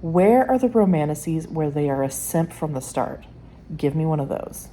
Where are the Romantasys where they are a simp from the start? Give me one of those.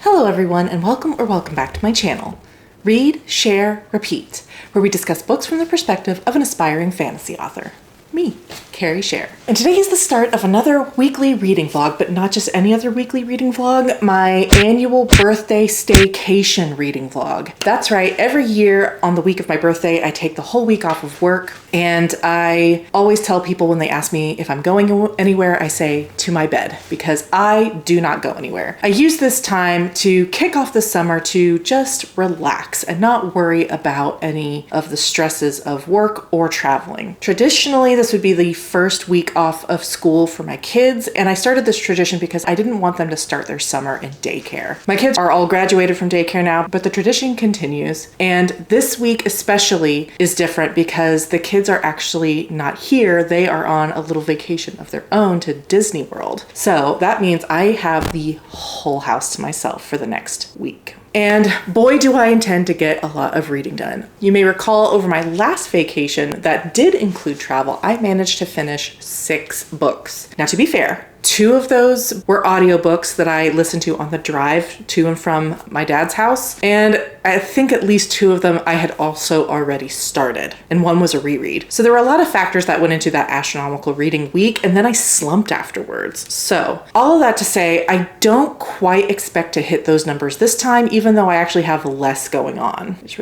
Hello everyone, and welcome back to my channel. Read, share, repeat, where we discuss books from the perspective of an aspiring fantasy author. Me, Carrie Share. And today is the start of another weekly reading vlog, but not just any other weekly reading vlog, my annual birthday staycation reading vlog. That's right, every year on the week of my birthday, I take the whole week off of work, and I always tell people when they ask me if I'm going anywhere, I say to my bed, because I do not go anywhere. I use this time to kick off the summer to just relax and not worry about any of the stresses of work or traveling. Traditionally, this would be the first week off of school for my kids, and I started this tradition because I didn't want them to start their summer in daycare. My kids are all graduated from daycare now, but the tradition continues, and this week especially is different because the kids are actually not here. They are on a little vacation of their own to Disney World. So that means I have the whole house to myself for the next week. And boy, do I intend to get a lot of reading done. You may recall over my last vacation that did include travel, I managed to finish 6 books. Now, to be fair, 2 of those were audiobooks that I listened to on the drive to and from my dad's house. And I think at least 2 of them I had also already started, and one was a reread. So there were a lot of factors that went into that astronomical reading week, and then I slumped afterwards. So all of that to say, I don't quite expect to hit those numbers this time, even though I actually have less going on. I just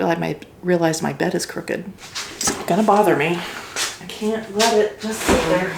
realized my bed is crooked. It's gonna bother me. I can't let it just sit there.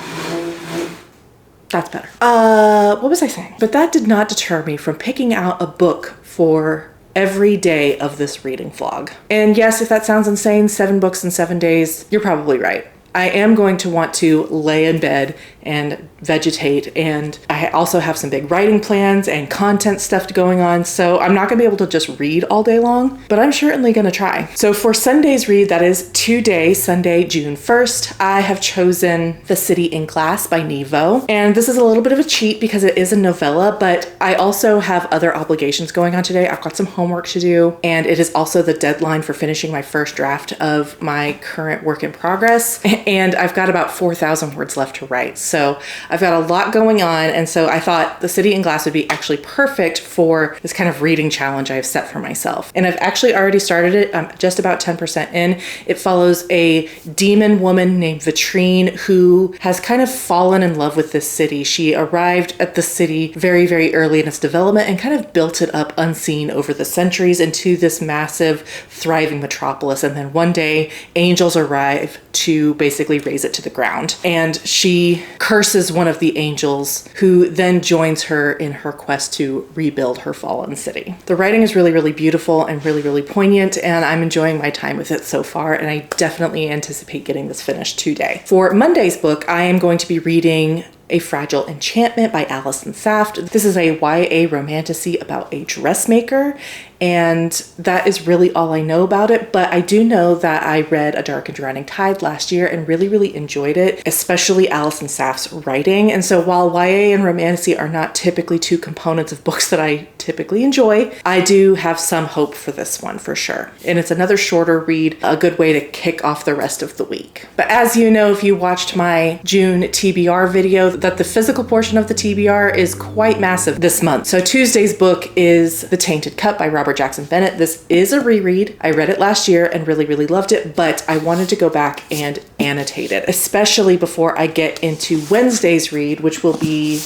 That's better. What was I saying? But that did not deter me from picking out a book for every day of this reading vlog. And yes, if that sounds insane, 7 books in 7 days, you're probably right. I am going to want to lay in bed and vegetate, and I also have some big writing plans and content stuff going on, so I'm not gonna be able to just read all day long, but I'm certainly gonna try. So for Sunday's read, that is today, Sunday, June 1st, I have chosen The City in Glass by Nevo. And this is a little bit of a cheat because it is a novella, but I also have other obligations going on today. I've got some homework to do, and it is also the deadline for finishing my first draft of my current work in progress. And I've got about 4,000 words left to write. So I've got a lot going on. And so I thought The City in Glass would be actually perfect for this kind of reading challenge I have set for myself. And I've actually already started it. I'm just about 10% in. It follows a demon woman named Vitrine who has kind of fallen in love with this city. She arrived at the city very, very early in its development and kind of built it up unseen over the centuries into this massive, thriving metropolis. And then one day, angels arrive to basically raze it to the ground. And she curses one of the angels, who then joins her in her quest to rebuild her fallen city. The writing is really, really beautiful and really, really poignant, and I'm enjoying my time with it so far, and I definitely anticipate getting this finished today. For Monday's book, I am going to be reading A Fragile Enchantment by Allison Saft. This is a YA romantasy about a dressmaker, and that is really all I know about it, but I do know that I read A Dark and Drowning Tide last year and really, really enjoyed it, especially Allison Saft's writing. And so while YA and romantasy are not typically 2 components of books that I typically enjoy, I do have some hope for this one for sure. And it's another shorter read, a good way to kick off the rest of the week. But as you know, if you watched my June TBR video, that the physical portion of the TBR is quite massive this month. So Tuesday's book is The Tainted Cup by Robert Jackson Bennett. This is a reread. I read it last year and really, really loved it, but I wanted to go back and annotate it, especially before I get into Wednesday's read, which will be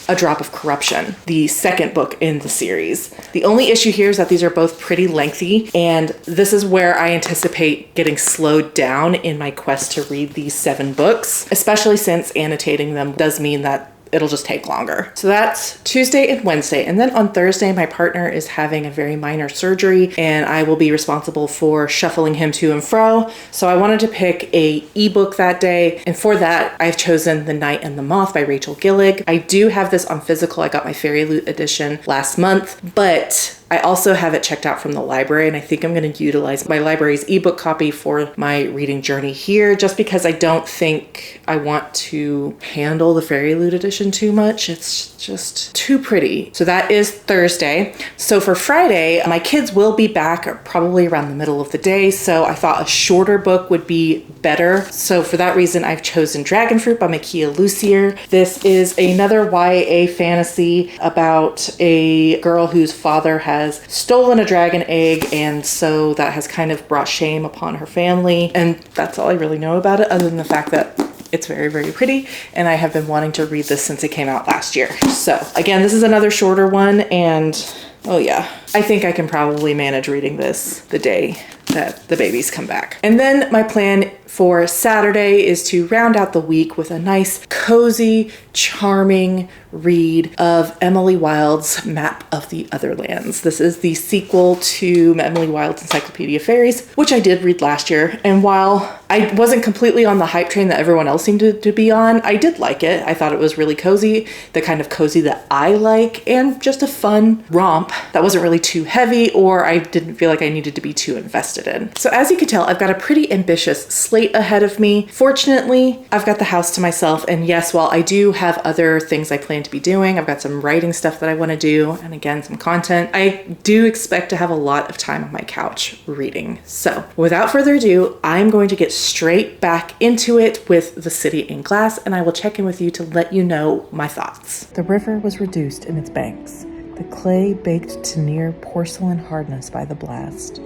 A Drop of Corruption, the second book in the series. The only issue here is that these are both pretty lengthy, and this is where I anticipate getting slowed down in my quest to read these 7 books, especially since annotating them does mean that it'll just take longer. So that's Tuesday and Wednesday. And then on Thursday, my partner is having a very minor surgery, and I will be responsible for shuffling him to and fro. So I wanted to pick a ebook that day. And for that, I've chosen The Night and the Moth by Rachel Gillig. I do have this on physical. I got my Fairy Loot edition last month, but I also have it checked out from the library, and I think I'm going to utilize my library's ebook copy for my reading journey here, just because I don't think I want to handle the Fairy Loot edition too much. It's just too pretty. So that is Thursday. So for Friday, my kids will be back probably around the middle of the day. So I thought a shorter book would be better. So for that reason, I've chosen Dragonfruit by Makia Lucier. This is another YA fantasy about a girl whose father has stolen a dragon egg. And so that has kind of brought shame upon her family. And that's all I really know about it, other than the fact that it's very, very pretty, and I have been wanting to read this since it came out last year. So again, this is another shorter one, and oh yeah, I think I can probably manage reading this the day that the babies come back. And then my plan for Saturday is to round out the week with a nice, cozy, charming read of Emily Wilde's Map of the Otherlands. This is the sequel to Emily Wilde's Encyclopedia of Fairies, which I did read last year. And while I wasn't completely on the hype train that everyone else seemed to be on, I did like it. I thought it was really cozy, the kind of cozy that I like, and just a fun romp that wasn't really too heavy, or I didn't feel like I needed to be too invested in. So as you can tell, I've got a pretty ambitious slate ahead of me. Fortunately, I've got the house to myself, and yes, while I do have other things I plan to be doing, I've got some writing stuff that I want to do, and again, some content, I do expect to have a lot of time on my couch reading. So without further ado, I'm going to get straight back into it with The City in Glass, and I will check in with you to let you know my thoughts. The river was reduced in its banks, the clay baked to near porcelain hardness by the blast.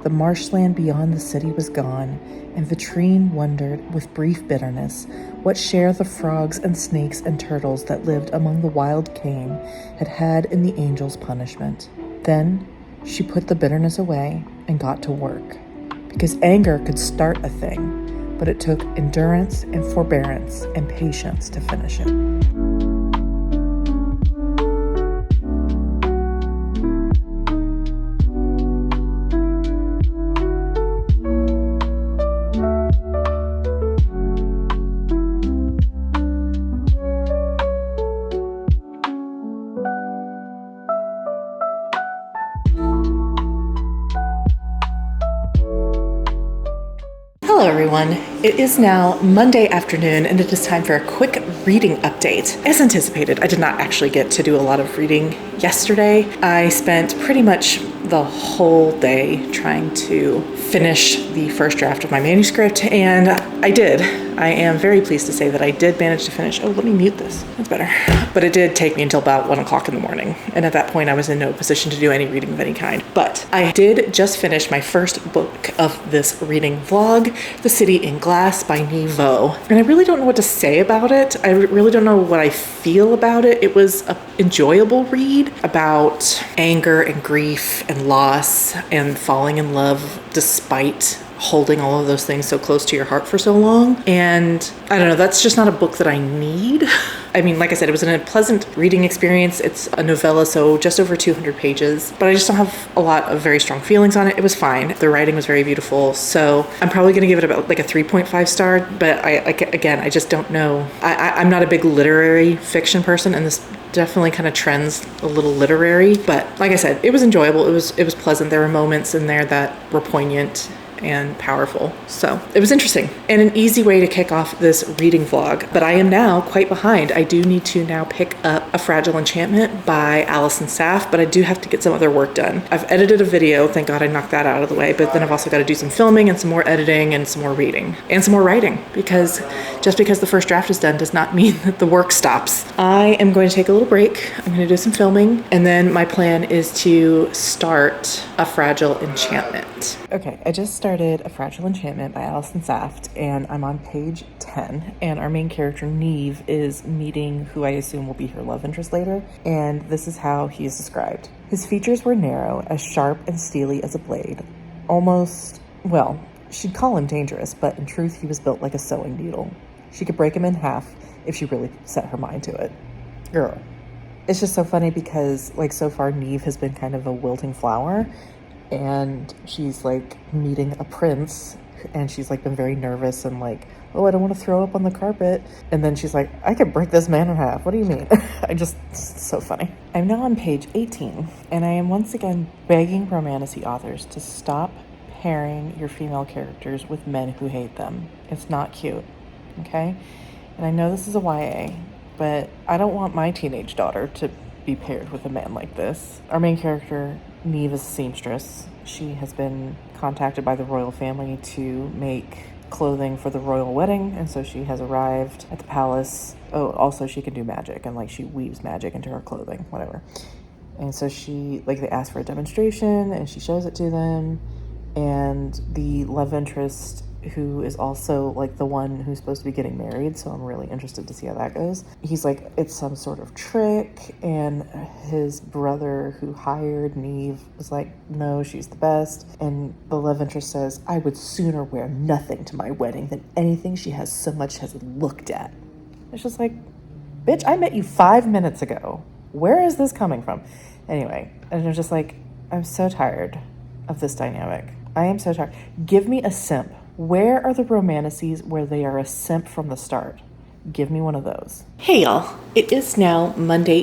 The marshland beyond the city was gone, and Vitrine wondered, with brief bitterness, what share the frogs and snakes and turtles that lived among the wild cane had had in the angel's punishment. Then she put the bitterness away and got to work, because anger could start a thing, but it took endurance and forbearance and patience to finish it. Hello everyone, it is now Monday afternoon and it is time for a quick reading update. As anticipated, I did not actually get to do a lot of reading yesterday. I spent pretty much the whole day trying to finish the first draft of my manuscript, and I did. I am very pleased to say that I did manage to finish. Oh, let me mute this. That's better. But it did take me until about 1 o'clock in the morning. And at that point, I was in no position to do any reading of any kind. But I did just finish my first book of this reading vlog, The City in Glass by Niveau. And I really don't know what to say about it. I really don't know what I feel about it. It was an enjoyable read about anger and grief and loss and falling in love despite holding all of those things so close to your heart for so long. And I don't know, that's just not a book that I need. I mean, like I said, it was a pleasant reading experience. It's a novella, so just over 200 pages, but I just don't have a lot of very strong feelings on it. It was fine. The writing was very beautiful. So I'm probably going to give it about like a 3.5 star, but I just don't know. I'm not a big literary fiction person, and this definitely kind of trends a little literary, but like I said, it was enjoyable. It was pleasant. There were moments in there that were poignant and powerful. So it was interesting and an easy way to kick off this reading vlog. But I am now quite behind. I do need to now pick up A Fragile Enchantment by Alison Saff, but I do have to get some other work done. I've edited a video, thank God I knocked that out of the way, but then I've also got to do some filming and some more editing and some more reading and some more writing, because just because the first draft is done does not mean that the work stops. I am going to take a little break. I'm going to do some filming, and then my plan is to start A Fragile Enchantment. Okay, I just started A Fragile Enchantment by Alison Saft, and I'm on page 10, and our main character, Neve, is meeting who I assume will be her love interest later, and this is how he is described. His features were narrow, as sharp and steely as a blade. Almost, well, she'd call him dangerous, but in truth he was built like a sewing needle. She could break him in half if she really set her mind to it. Girl. It's just so funny because, like, so far Neve has been kind of a wilting flower, and she's like meeting a prince, and she's like been very nervous and like, oh, I don't want to throw up on the carpet. And then she's like, I could break this man in half. What do you mean? It's so funny. I'm now on page 18, and I am once again begging Romantasy authors to stop pairing your female characters with men who hate them. It's not cute, okay? And I know this is a YA, but I don't want my teenage daughter to be paired with a man like this. Our main character, Neve, is a seamstress. She has been contacted by the royal family to make clothing for the royal wedding, and so she has arrived at the palace. Oh, also she can do magic, and like she weaves magic into her clothing, whatever. And so they ask for a demonstration, and she shows it to them, and the love interest, who is also like the one who's supposed to be getting married, so I'm really interested to see how that goes. He's like, it's some sort of trick, and his brother who hired Neve was like, no, she's the best. And the love interest says, I would sooner wear nothing to my wedding than anything she has so much as looked at. It's just like, bitch, I met you 5 minutes ago. Where is this coming from? Anyway, and I'm just like, I'm so tired of this dynamic. I am so tired. Give me a simp. Where are the romantasies where they are a simp from the start? Give me one of those. Hey y'all, it is now Monday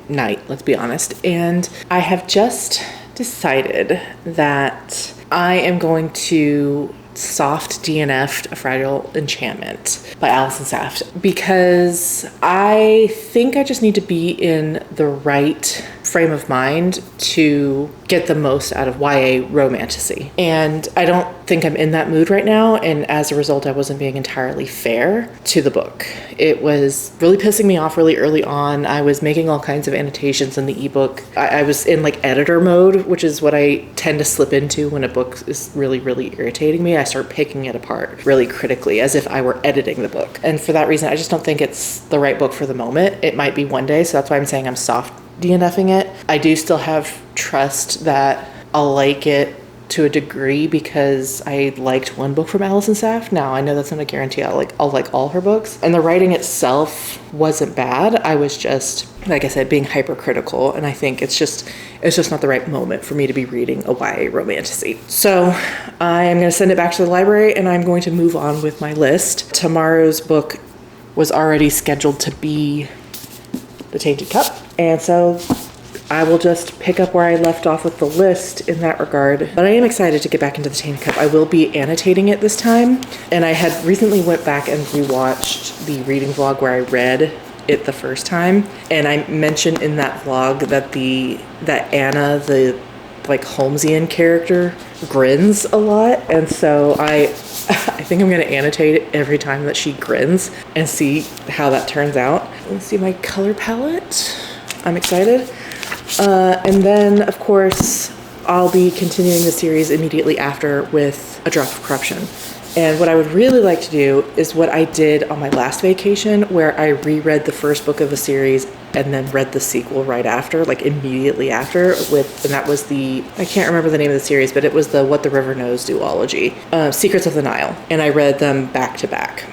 night, let's be honest, and I have just decided that I am going to soft DNF'd A Fragile Enchantment by Allison Saft, because I think I just need to be in the right frame of mind to get the most out of YA romantasy. And I don't think I'm in that mood right now, and as a result, I wasn't being entirely fair to the book. It was really pissing me off really early on. I was making all kinds of annotations in the ebook. I was in like editor mode, which is what I tend to slip into when a book is really, really irritating me. I start picking it apart really critically, as if I were editing the book. And for that reason, I just don't think it's the right book for the moment. It might be one day, so that's why I'm saying I'm soft DNFing it. I do still have trust that I'll like it to a degree, because I liked one book from Allison Saft. Now, I know that's not a guarantee I'll like all her books. And the writing itself wasn't bad. I was just, like I said, being hypercritical, and I think it's just not the right moment for me to be reading a YA romantasy. So I am going to send it back to the library, and I'm going to move on with my list. Tomorrow's book was already scheduled to be The Tainted Cup, and so I will just pick up where I left off with the list in that regard. But I am excited to get back into The Tainted Cup. I will be annotating it this time. And I had recently went back and rewatched the reading vlog where I read it the first time. And I mentioned in that vlog that Anna, the like Holmesian character, grins a lot. And so I think I'm going to annotate it every time that she grins and see how that turns out. Let's see my color palette. I'm excited. And then, of course, I'll be continuing the series immediately after with A Drop of Corruption. And what I would really like to do is what I did on my last vacation, where I reread the first book of a series and then read the sequel right after, like immediately after, and that was I can't remember the name of the series, but it was the What the River Knows duology, Secrets of the Nile, and I read them back to back.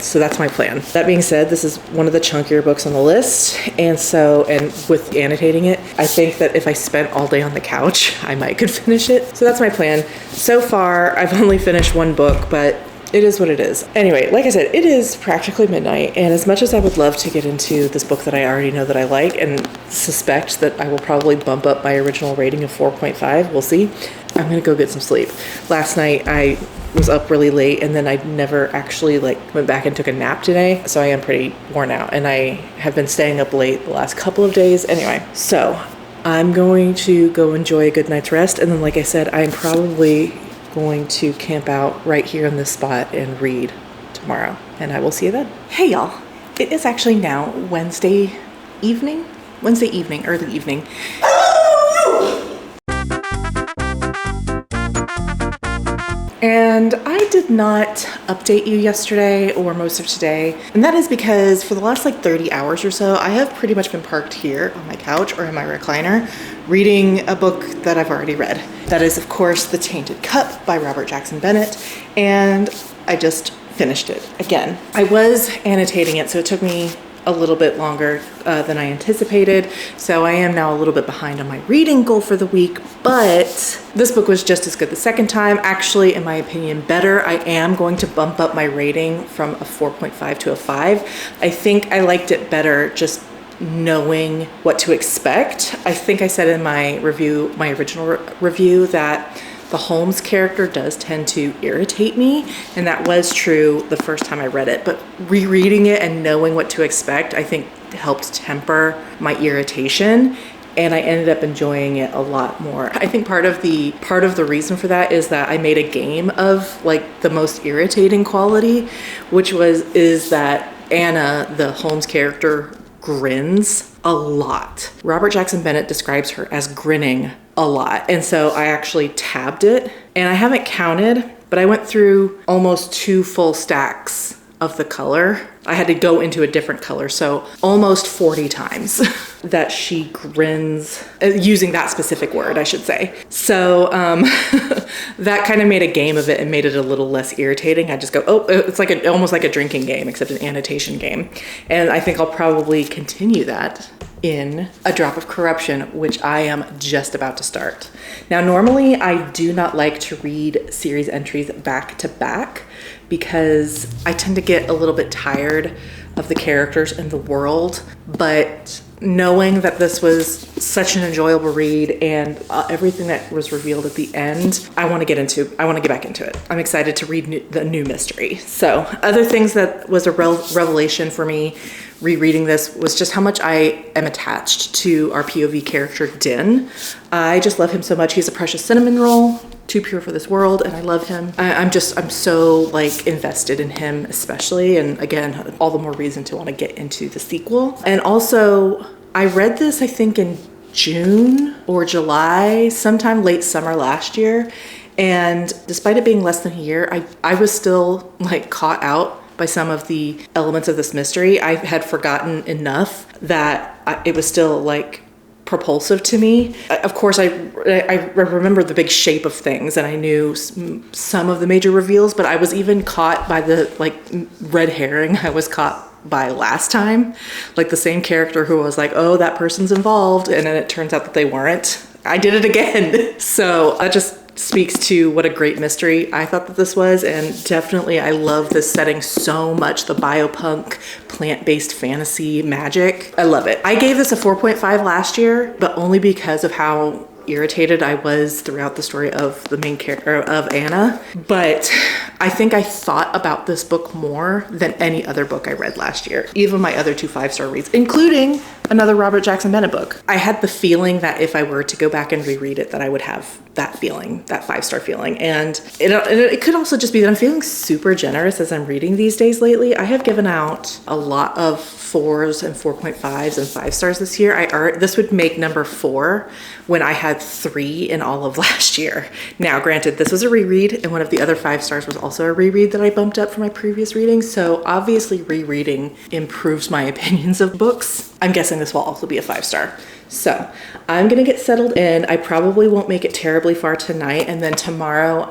So that's my plan. That being said, this is one of the chunkier books on the list, and with annotating it, I think that if I spent all day on the couch, I might could finish it. So that's my plan. So far, I've only finished one book, but it is what it is. Anyway, like I said, it is practically midnight, and as much as I would love to get into this book that I already know that I like and suspect that I will probably bump up my original rating of 4.5, we'll see, I'm gonna go get some sleep. Last night I was up really late, and then I never actually went back and took a nap today, so I am pretty worn out, and I have been staying up late the last couple of days. Anyway, so I'm going to go enjoy a good night's rest, and then like I said, I'm probably going to camp out right here in this spot and read tomorrow, and I will see you then. Hey y'all, it is actually now Wednesday evening, early evening. And I did not update you yesterday or most of today, and that is because for the last 30 hours or so, I have pretty much been parked here on my couch or in my recliner reading a book that I've already read. That is, of course, The Tainted Cup by Robert Jackson Bennett, and I just finished it again. I was annotating it, so it took me a little bit longer than I anticipated, so I am now a little bit behind on my reading goal for the week, but this book was just as good the second time. Actually, in my opinion, better. I am going to bump up my rating from a 4.5 to a 5. I think I liked it better just knowing what to expect. I think I said in my review, my original review, that the Holmes character does tend to irritate me, and that was true the first time I read it, but rereading it and knowing what to expect, I think helped temper my irritation, and I ended up enjoying it a lot more. I think part of the reason for that is that I made a game of like the most irritating quality, which is that Anna, the Holmes character, grins a lot. Robert Jackson Bennett describes her as grinning a lot. And so I actually tabbed it, and I haven't counted, but I went through almost 2 full stacks of the color. I had to go into a different color, so almost 40 times that she grins, using that specific word, I should say. So that kind of made a game of it and made it a little less irritating. I just go, oh, it's like almost like a drinking game, except an annotation game. And I think I'll probably continue that in A Drop of Corruption, which I am just about to start. Now, normally I do not like to read series entries back to back because I tend to get a little bit tired of the characters and the world, but knowing that this was such an enjoyable read and everything that was revealed at the end, I want to get back into it. I'm excited to read the new mystery. So other things that was a revelation for me rereading this was just how much I am attached to our POV character, Din. I just love him so much. He's a precious cinnamon roll, too pure for this world, and I love him. I'm so like invested in him especially, and again, all the more reason to want to get into the sequel. And also, I read this I think in June or July, sometime late summer last year, and despite it being less than a year, I was still like caught out by some of the elements of this mystery. I had forgotten enough that it was still like propulsive to me. Of course, I remember the big shape of things, and I knew some of the major reveals, but I was even caught by the like red herring I was caught by last time. Like the same character who was like, oh, that person's involved, and then it turns out that they weren't. I did it again. So that just speaks to what a great mystery I thought that this was, and definitely I love this setting so much, the biopunk plant-based fantasy magic. I love it. I gave this a 4.5 last year, but only because of how irritated I was throughout the story of the main character of Anna. But I think I thought about this book more than any other book I read last year, even my other 2 5-star reads, including another Robert Jackson Bennett book. I had the feeling that if I were to go back and reread it, that I would have that feeling, that 5-star feeling. And it could also just be that I'm feeling super generous as I'm reading these days lately. I have given out a lot of 4s and 4.5s and 5 stars this year. This would make number 4 when I had 3 in all of last year. Now, granted, this was a reread, and one of the other 5 stars was also a reread that I bumped up for my previous reading. So obviously rereading improves my opinions of books. I'm guessing this will also be a 5-star. So I'm gonna get settled in. I probably won't make it terribly far tonight, and then tomorrow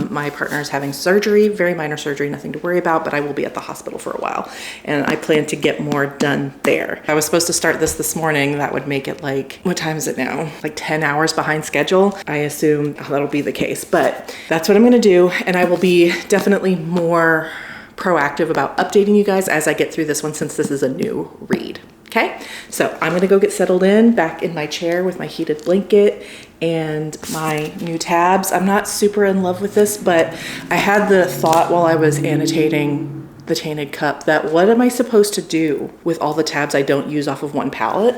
my partner is having surgery, very minor surgery, nothing to worry about, but I will be at the hospital for a while, and I plan to get more done there. I was supposed to start this morning. That would make it like, what time is it now? Like 10 hours behind schedule. I assume that'll be the case, but that's what I'm gonna do, and I will be definitely more proactive about updating you guys as I get through this one, since this is a new read. Okay, so I'm gonna go get settled in back in my chair with my heated blanket and my new tabs. I'm not super in love with this, but I had the thought while I was annotating the Tainted Cup that what am I supposed to do with all the tabs I don't use off of one palette?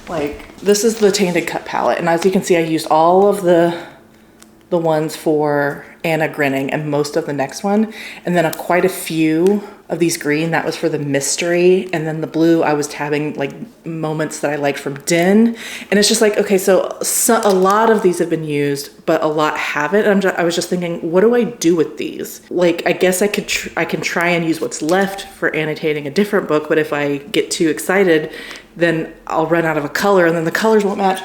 Like, this is the Tainted Cup palette, and as you can see, I used all of the ones for Anna grinning and most of the next one, and then quite a few of these green, that was for the mystery, and then the blue I was tabbing like moments that I liked from Din, and it's just like, okay, so a lot of these have been used, but a lot haven't, and I was just thinking, what do I do with these? Like, I guess I can try and use what's left for annotating a different book, but if I get too excited, then I'll run out of a color, and then the colors won't match.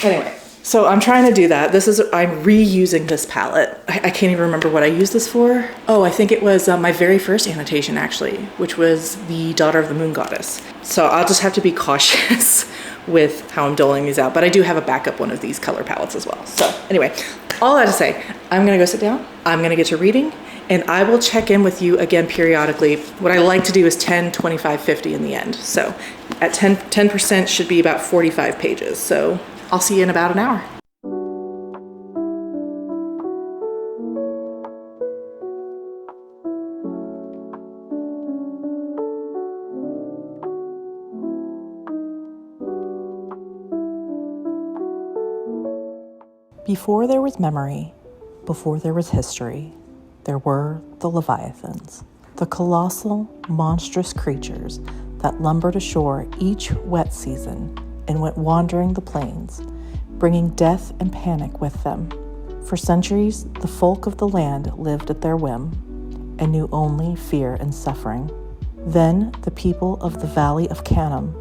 Anyway, so I'm trying to do that. I'm reusing this palette. I can't even remember what I used this for. Oh, I think it was my very first annotation actually, which was the Daughter of the Moon Goddess. So I'll just have to be cautious with how I'm doling these out, but I do have a backup one of these color palettes as well. So anyway, all that to say, I'm gonna go sit down, I'm gonna get to reading, and I will check in with you again periodically. What I like to do is 10, 25, 50 in the end. So at 10% should be about 45 pages. So I'll see you in about an hour. Before there was memory, before there was history, there were the Leviathans, the colossal, monstrous creatures that lumbered ashore each wet season and went wandering the plains, bringing death and panic with them. For centuries, the folk of the land lived at their whim and knew only fear and suffering. Then the people of the Valley of Canum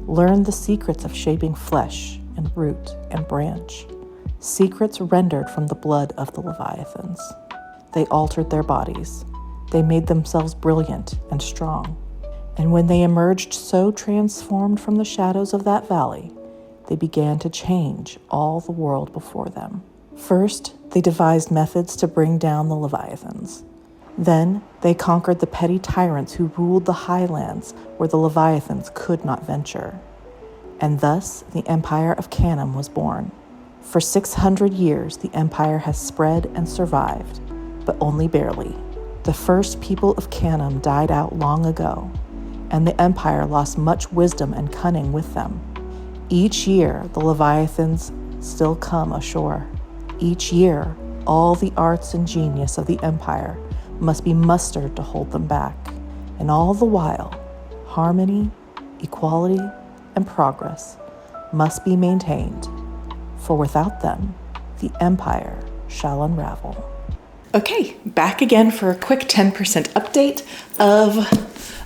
learned the secrets of shaping flesh and root and branch, secrets rendered from the blood of the Leviathans. They altered their bodies. They made themselves brilliant and strong. And when they emerged so transformed from the shadows of that valley, they began to change all the world before them. First, they devised methods to bring down the Leviathans. Then, they conquered the petty tyrants who ruled the highlands where the Leviathans could not venture. And thus, the Empire of Canum was born. For 600 years, the empire has spread and survived, but only barely. The first people of Canum died out long ago, and the empire lost much wisdom and cunning with them. Each year, the Leviathans still come ashore. Each year, all the arts and genius of the empire must be mustered to hold them back. And all the while, harmony, equality, and progress must be maintained, for without them, the empire shall unravel. Okay, back again for a quick 10% update of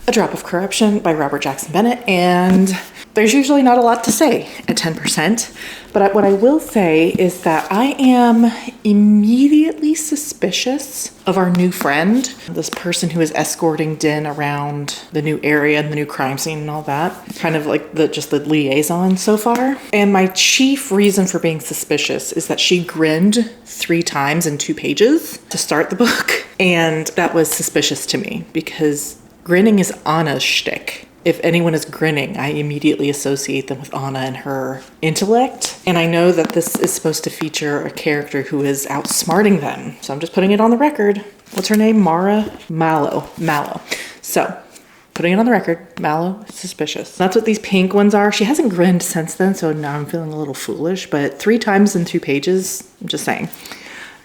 A Drop of Corruption by Robert Jackson Bennett, and there's usually not a lot to say at 10%, but what I will say is that I am immediately suspicious of our new friend, this person who is escorting Din around the new area and the new crime scene and all that, kind of like just the liaison so far. And my chief reason for being suspicious is that she grinned 3 times in 2 pages to start the book, and that was suspicious to me because grinning is Anna's shtick. If anyone is grinning, I immediately associate them with Anna and her intellect. And I know that this is supposed to feature a character who is outsmarting them. So I'm just putting it on the record. What's her name? Mara? Mallow. So, putting it on the record, Mallow is suspicious. That's what these pink ones are. She hasn't grinned since then, so now I'm feeling a little foolish. But 3 times in 2 pages, I'm just saying.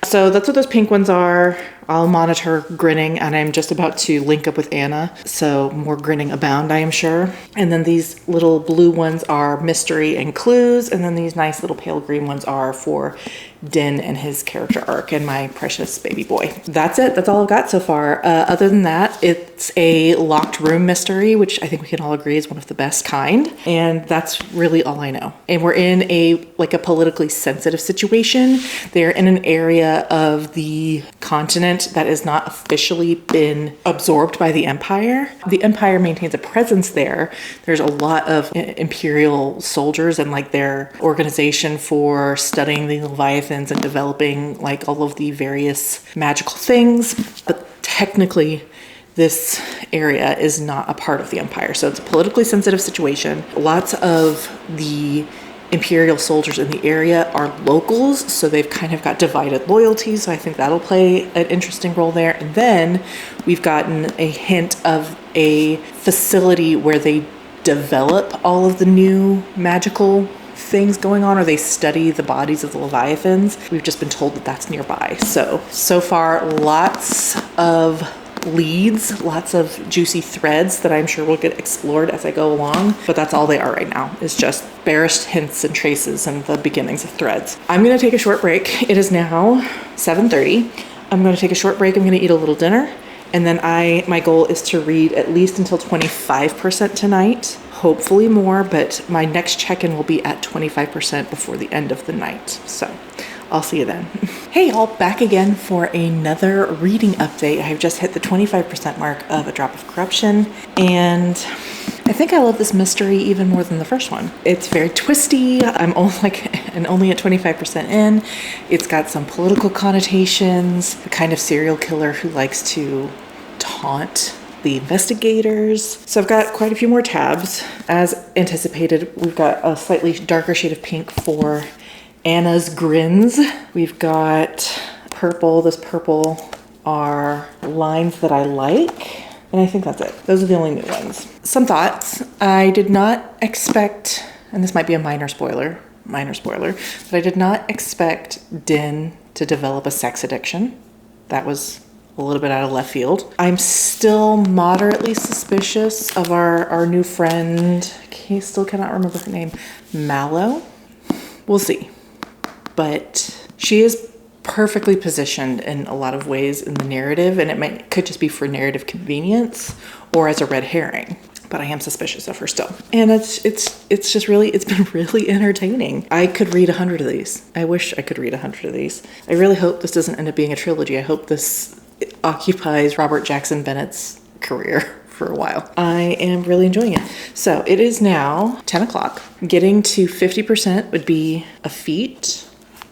So that's what those pink ones are. I'll monitor grinning, and I'm just about to link up with Anna, so more grinning abound, I am sure. And then these little blue ones are mystery and clues, and then these nice little pale green ones are for Din and his character arc and my precious baby boy. That's it. That's all I've got so far. Other than that, it's a locked room mystery, which I think we can all agree is one of the best kind, and that's really all I know. And we're in a politically sensitive situation. They're in an area of the continent that has not officially been absorbed by the Empire. The Empire maintains a presence there. There's a lot of Imperial soldiers and their organization for studying the Leviathans and developing all of the various magical things. But technically, this area is not a part of the Empire. So it's a politically sensitive situation. Lots of the Imperial soldiers in the area are locals, so they've kind of got divided loyalties, so I think that'll play an interesting role there. And then we've gotten a hint of a facility where they develop all of the new magical things going on, or they study the bodies of the Leviathans. We've just been told that that's nearby. So far, lots of leads, lots of juicy threads that I'm sure will get explored as I go along, but that's all they are right now, is just barest hints and traces and the beginnings of threads. I'm going to take a short break. It is now 7:30. I'm going to take a short break. I'm going to eat a little dinner, and then my goal is to read at least until 25% tonight, hopefully more, but my next check-in will be at 25% before the end of the night. So I'll see you then. Hey all, back again for another reading update. I've just hit the 25% mark of A Drop of Corruption, and I think I love this mystery even more than the first one. It's very twisty. I'm only at 25% in. It's got some political connotations, the kind of serial killer who likes to taunt the investigators. So I've got quite a few more tabs. As anticipated, we've got a slightly darker shade of pink for Anna's grins. We've got purple. This purple are lines that I like, and I think that's it. Those are the only new ones. Some thoughts. I did not expect, and this might be a minor spoiler, minor spoiler, but I did not expect Din to develop a sex addiction. That was a little bit out of left field. I'm still moderately suspicious of our new friend. I still cannot remember her name. Mallow. We'll see. But she is perfectly positioned in a lot of ways in the narrative, and could just be for narrative convenience or as a red herring. But I am suspicious of her still. And it's been really entertaining. I could read 100 of these. I wish I could read 100 of these. I really hope this doesn't end up being a trilogy. I hope this occupies Robert Jackson Bennett's career for a while. I am really enjoying it. So it is now 10 o'clock. Getting to 50% would be a feat,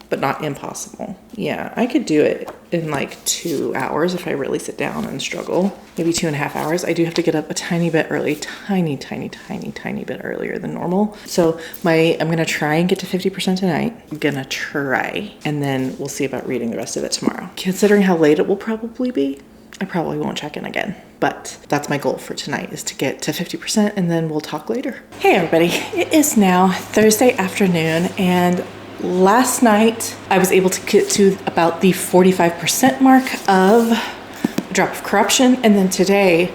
but not impossible. Yeah, I could do it in like 2 hours if I really sit down and struggle. Maybe 2.5 hours. I do have to get up a tiny bit early, tiny bit earlier than normal. So I'm gonna try and get to 50% tonight. I'm gonna try, and then we'll see about reading the rest of it tomorrow. Considering how late it will probably be, I probably won't check in again. But that's my goal for tonight, is to get to 50%, and then we'll talk later. Hey everybody, it is now Thursday afternoon, and last night I was able to get to about the 45% mark of A Drop of Corruption, and then today,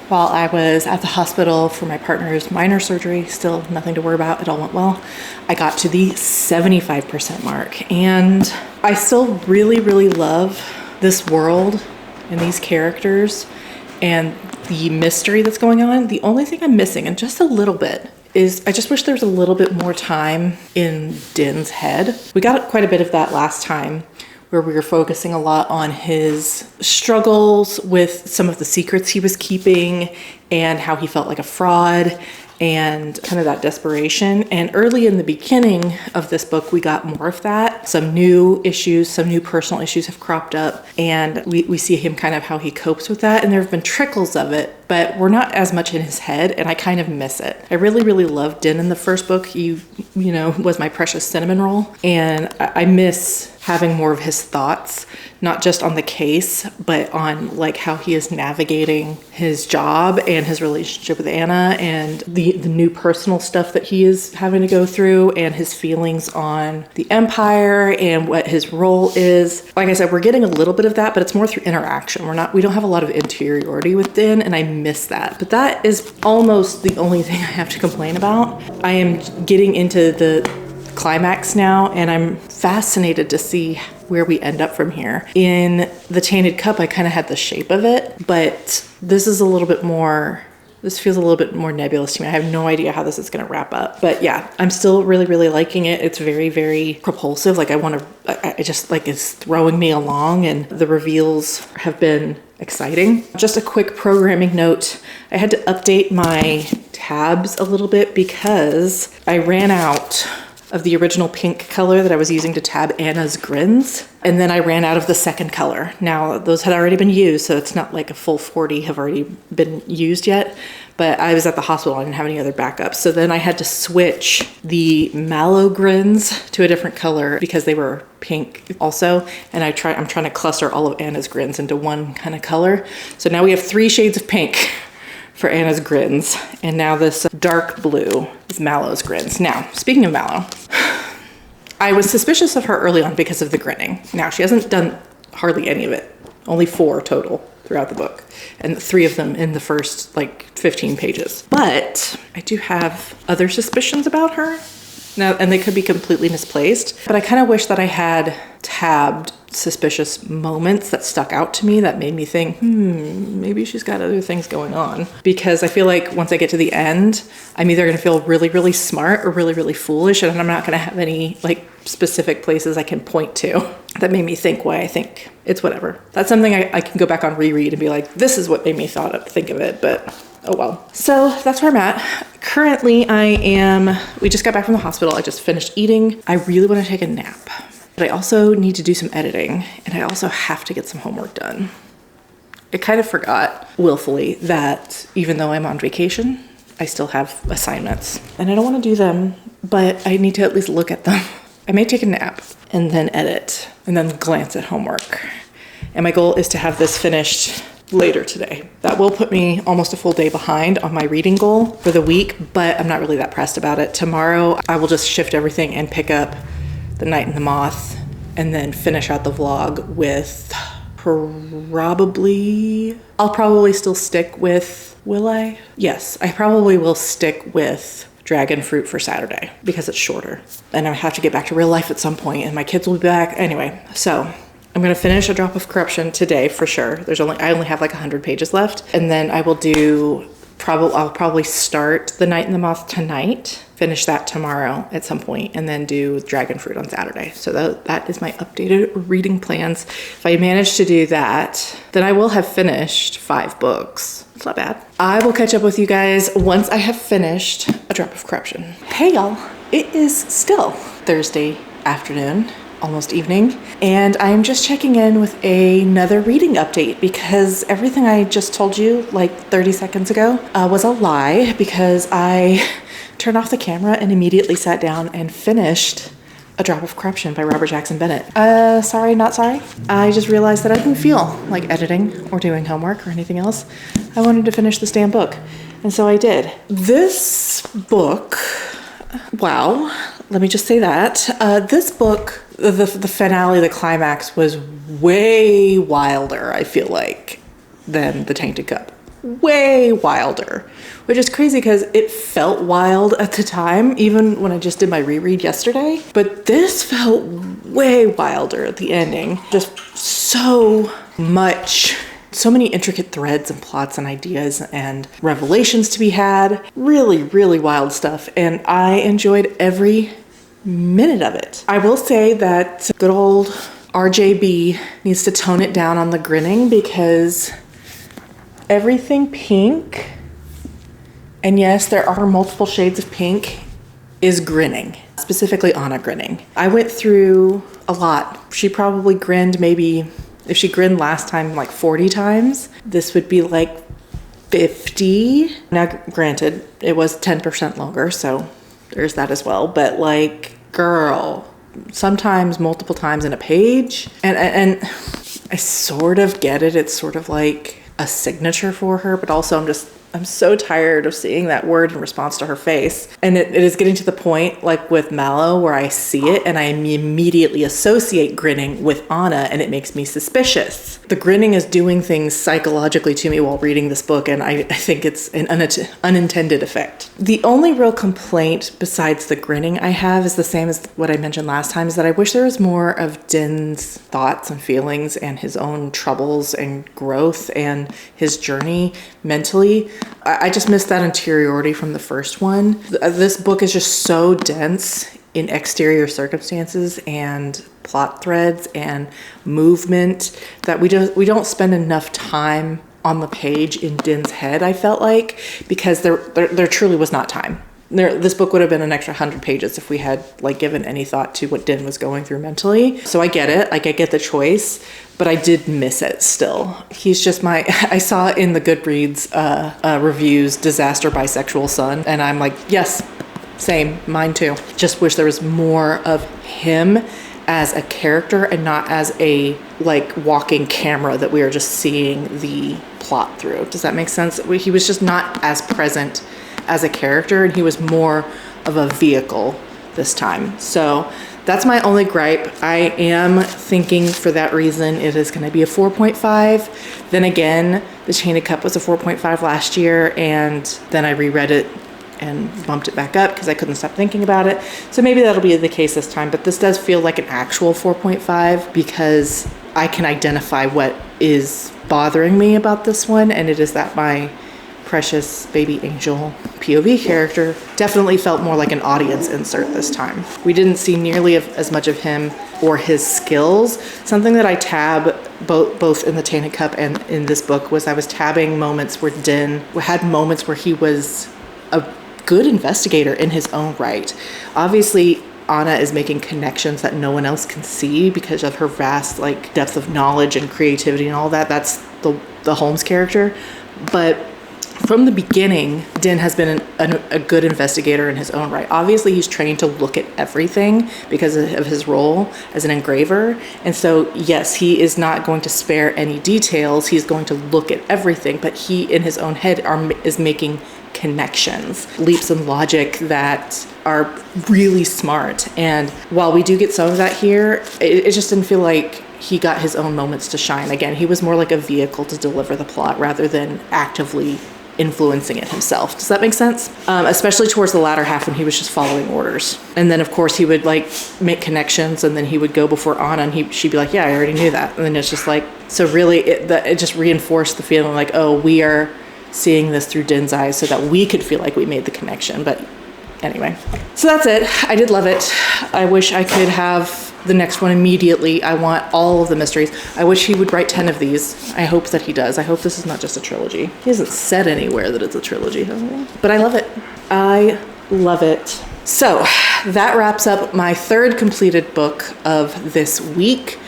while I was at the hospital for my partner's minor surgery, still nothing to worry about, it all went well, I got to the 75% mark, and I still really love this world and these characters and the mystery that's going on. The only thing I'm missing, and just a little bit, is I just wish there was a little bit more time in Din's head. We got quite a bit of that last time, where we were focusing a lot on his struggles with some of the secrets he was keeping and how he felt like a fraud and kind of that desperation. And early in the beginning of this book, we got more of that. Some new issues, some new personal issues have cropped up, and we see him kind of how he copes with that. And there have been trickles of it, but we're not as much in his head, and I kind of miss it. I really loved Din in the first book. He, was my precious cinnamon roll, and I miss having more of his thoughts, not just on the case, but on like how he is navigating his job and his relationship with Anna, and the new personal stuff that he is having to go through, and his feelings on the Empire and what his role is. Like I said, we're getting a little bit of that, but it's more through interaction. We don't have a lot of interiority with Din, and I miss that. But that is almost the only thing I have to complain about. I am getting into the climax now, and I'm fascinated to see where we end up from here. In the Tainted Cup, I kind of had the shape of it, but this feels a little bit more nebulous to me. I have no idea how this is going to wrap up. But yeah, I'm still really liking it. It's very propulsive. Like I just like, it's throwing me along, and the reveals have been exciting. Just a quick programming note. I had to update my tabs a little bit because I ran out of the original pink color that I was using to tab Anna's grins. And then I ran out of the second color. Now, those had already been used, so it's not like a full 40 have already been used yet. But I was at the hospital, I didn't have any other backups. So then I had to switch the mallow grins to a different color because they were pink also. And I'm trying to cluster all of Anna's grins into one kind of color. So now we have 3 shades of pink for Anna's grins, and now this dark blue is Mallow's grins. Now, speaking of Mallow, I was suspicious of her early on because of the grinning. Now, she hasn't done hardly any of it, only 4 total throughout the book, and 3 of them in the first 15 pages. But I do have other suspicions about her now, and they could be completely misplaced, but I kind of wish that I had tabbed suspicious moments that stuck out to me that made me think, maybe she's got other things going on. Because I feel like once I get to the end, I'm either going to feel really smart or really foolish, and I'm not going to have any specific places I can point to that made me think why I think. It's whatever. That's something I can go back on reread and be like, this is what made me think of it, but oh well. So that's where I'm at. Currently we just got back from the hospital. I just finished eating. I really want to take a nap. But I also need to do some editing, and I also have to get some homework done. I kind of forgot willfully that even though I'm on vacation, I still have assignments. And I don't want to do them, but I need to at least look at them. I may take a nap and then edit and then glance at homework. And my goal is to have this finished later today. That will put me almost a full day behind on my reading goal for the week, but I'm not really that pressed about it. Tomorrow, I will just shift everything and pick up The Night and the Moth and then finish out the vlog with I'll probably still stick with, will I? Yes, I probably will stick with Dragonfruit for Saturday because it's shorter. And I have to get back to real life at some point and my kids will be back. Anyway, so I'm gonna finish A Drop of Corruption today for sure. I only have like 100 pages left. And then I will I'll probably start The Night and the Moth tonight, finish that tomorrow at some point, and then do Dragonfruit on Saturday. So that is my updated reading plans. If I manage to do that, then I will have finished 5 books. It's not bad. I will catch up with you guys once I have finished A Drop of Corruption. Hey y'all, it is still Thursday afternoon, almost evening, and I'm just checking in with another reading update because everything I just told you like 30 seconds ago was a lie because I turned off the camera and immediately sat down and finished A Drop of Corruption by Robert Jackson Bennett. Sorry, not sorry. I just realized that I didn't feel like editing or doing homework or anything else. I wanted to finish this damn book, and so I did. This book, wow, let me just say that. This book, the finale, the climax was way wilder, I feel like, than The Tainted Cup. Way wilder, which is crazy because it felt wild at the time, even when I just did my reread yesterday. But this felt way wilder at the ending. Just so many intricate threads and plots and ideas and revelations to be had. Really, really wild stuff. And I enjoyed every minute of it. I will say that good old RJB needs to tone it down on the grinning because everything pink, and yes, there are multiple shades of pink, is grinning. Specifically Anna grinning. I went through a lot. She probably grinned maybe, if she grinned last time, like 40 times. This would be like 50. Now, granted, it was 10% longer, so there's that as well. But like, girl, sometimes multiple times in a page. And I sort of get it. It's sort of like a signature for her, but also I'm so tired of seeing that word in response to her face. And it is getting to the point, like with Mallow, where I see it and I immediately associate grinning with Anna, and it makes me suspicious. The grinning is doing things psychologically to me while reading this book, and I think it's an unintended effect. The only real complaint besides the grinning I have is the same as what I mentioned last time, is that I wish there was more of Din's thoughts and feelings and his own troubles and growth and his journey mentally. I just missed that interiority from the first one. This book is just so dense in exterior circumstances and plot threads and movement that we don't spend enough time on the page in Din's head, I felt like, because there truly was not time. This book would have been an extra 100 pages if we had like given any thought to what Din was going through mentally. So I get it, like I get the choice, but I did miss it still. He's just I saw in the Goodreads reviews, disaster bisexual son, and I'm like, yes, same, mine too. Just wish there was more of him as a character and not as a like walking camera that we are just seeing the plot through. Does that make sense? He was just not as present as a character, and he was more of a vehicle this time. So that's my only gripe. I am thinking for that reason it is going to be a 4.5. Then again, The Tainted Cup was a 4.5 last year, and then I reread it and bumped it back up because I couldn't stop thinking about it. So maybe that'll be the case this time, but this does feel like an actual 4.5 because I can identify what is bothering me about this one, and it is that my precious baby angel POV character definitely felt more like an audience insert this time. We didn't see nearly as much of him or his skills. Something that I tab both in The Tainted Cup and in this book was I was tabbing moments where Din had moments where he was a good investigator in his own right. Obviously, Anna is making connections that no one else can see because of her vast like depth of knowledge and creativity and all that. That's the Holmes character. But from the beginning, Din has been a good investigator in his own right. Obviously, he's trained to look at everything because of his role as an engraver. And so, yes, he is not going to spare any details. He's going to look at everything, but he, in his own head, is making connections, leaps in logic that are really smart. And while we do get some of that here, it just didn't feel like he got his own moments to shine. Again, he was more like a vehicle to deliver the plot rather than actively influencing it himself. Does that make sense? Especially towards the latter half when he was just following orders. And then of course he would like make connections, and then he would go before Anna and she'd be like, yeah, I already knew that. And then it's just like, so really it just reinforced the feeling like, oh, we are seeing this through Din's eyes so that we could feel like we made the connection. But anyway, so that's it. I did love it. I wish I could have the next one immediately. I want all of the mysteries. I wish he would write 10 of these. I hope that he does. I hope this is not just a trilogy. He hasn't said anywhere that it's a trilogy, hasn't he? But I love it. I love it. So that wraps up my third completed book of this week.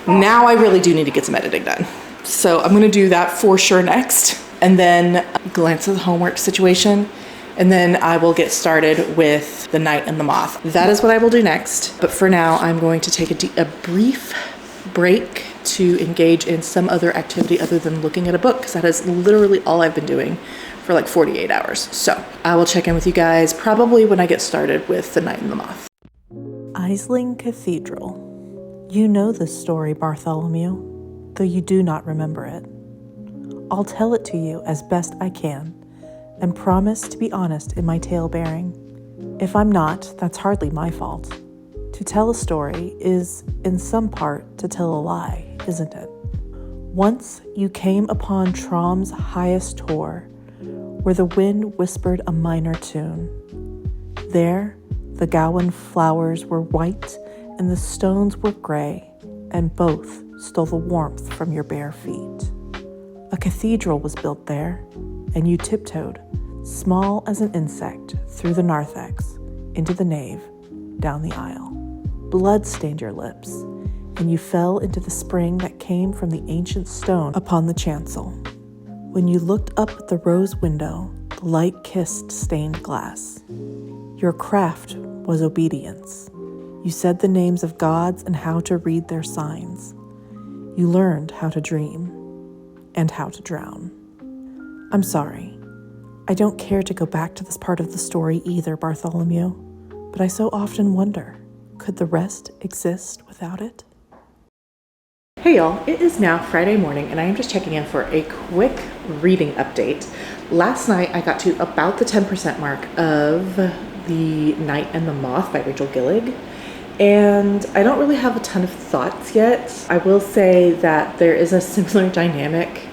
Now I really do need to get some editing done. So I'm going to do that for sure next. And then glance at the homework situation. And then I will get started with The Knight and the Moth. That is what I will do next. But for now, I'm going to take a brief break to engage in some other activity other than looking at a book, because that is literally all I've been doing for like 48 hours. So I will check in with you guys probably when I get started with The Knight and the Moth. Aisling Cathedral. You know this story, Bartholomew, though you do not remember it. I'll tell it to you as best I can, and promise to be honest in my tale-bearing. If I'm not, that's hardly my fault. To tell a story is, in some part, to tell a lie, isn't it? Once you came upon Trom's highest tor, where the wind whispered a minor tune. There, the gowan flowers were white and the stones were gray, and both stole the warmth from your bare feet. A cathedral was built there, and you tiptoed, small as an insect, through the narthex, into the nave, down the aisle. Blood stained your lips, and you fell into the spring that came from the ancient stone upon the chancel. When you looked up at the rose window, the light kissed stained glass. Your craft was obedience. You said the names of gods and how to read their signs. You learned how to dream and how to drown. I'm sorry. I don't care to go back to this part of the story either, Bartholomew, but I so often wonder, could the rest exist without it? Hey y'all, it is now Friday morning and I am just checking in for a quick reading update. Last night I got to about the 10% mark of The Knight and the Moth by Rachel Gillig, and I don't really have a ton of thoughts yet. I will say that there is a similar dynamic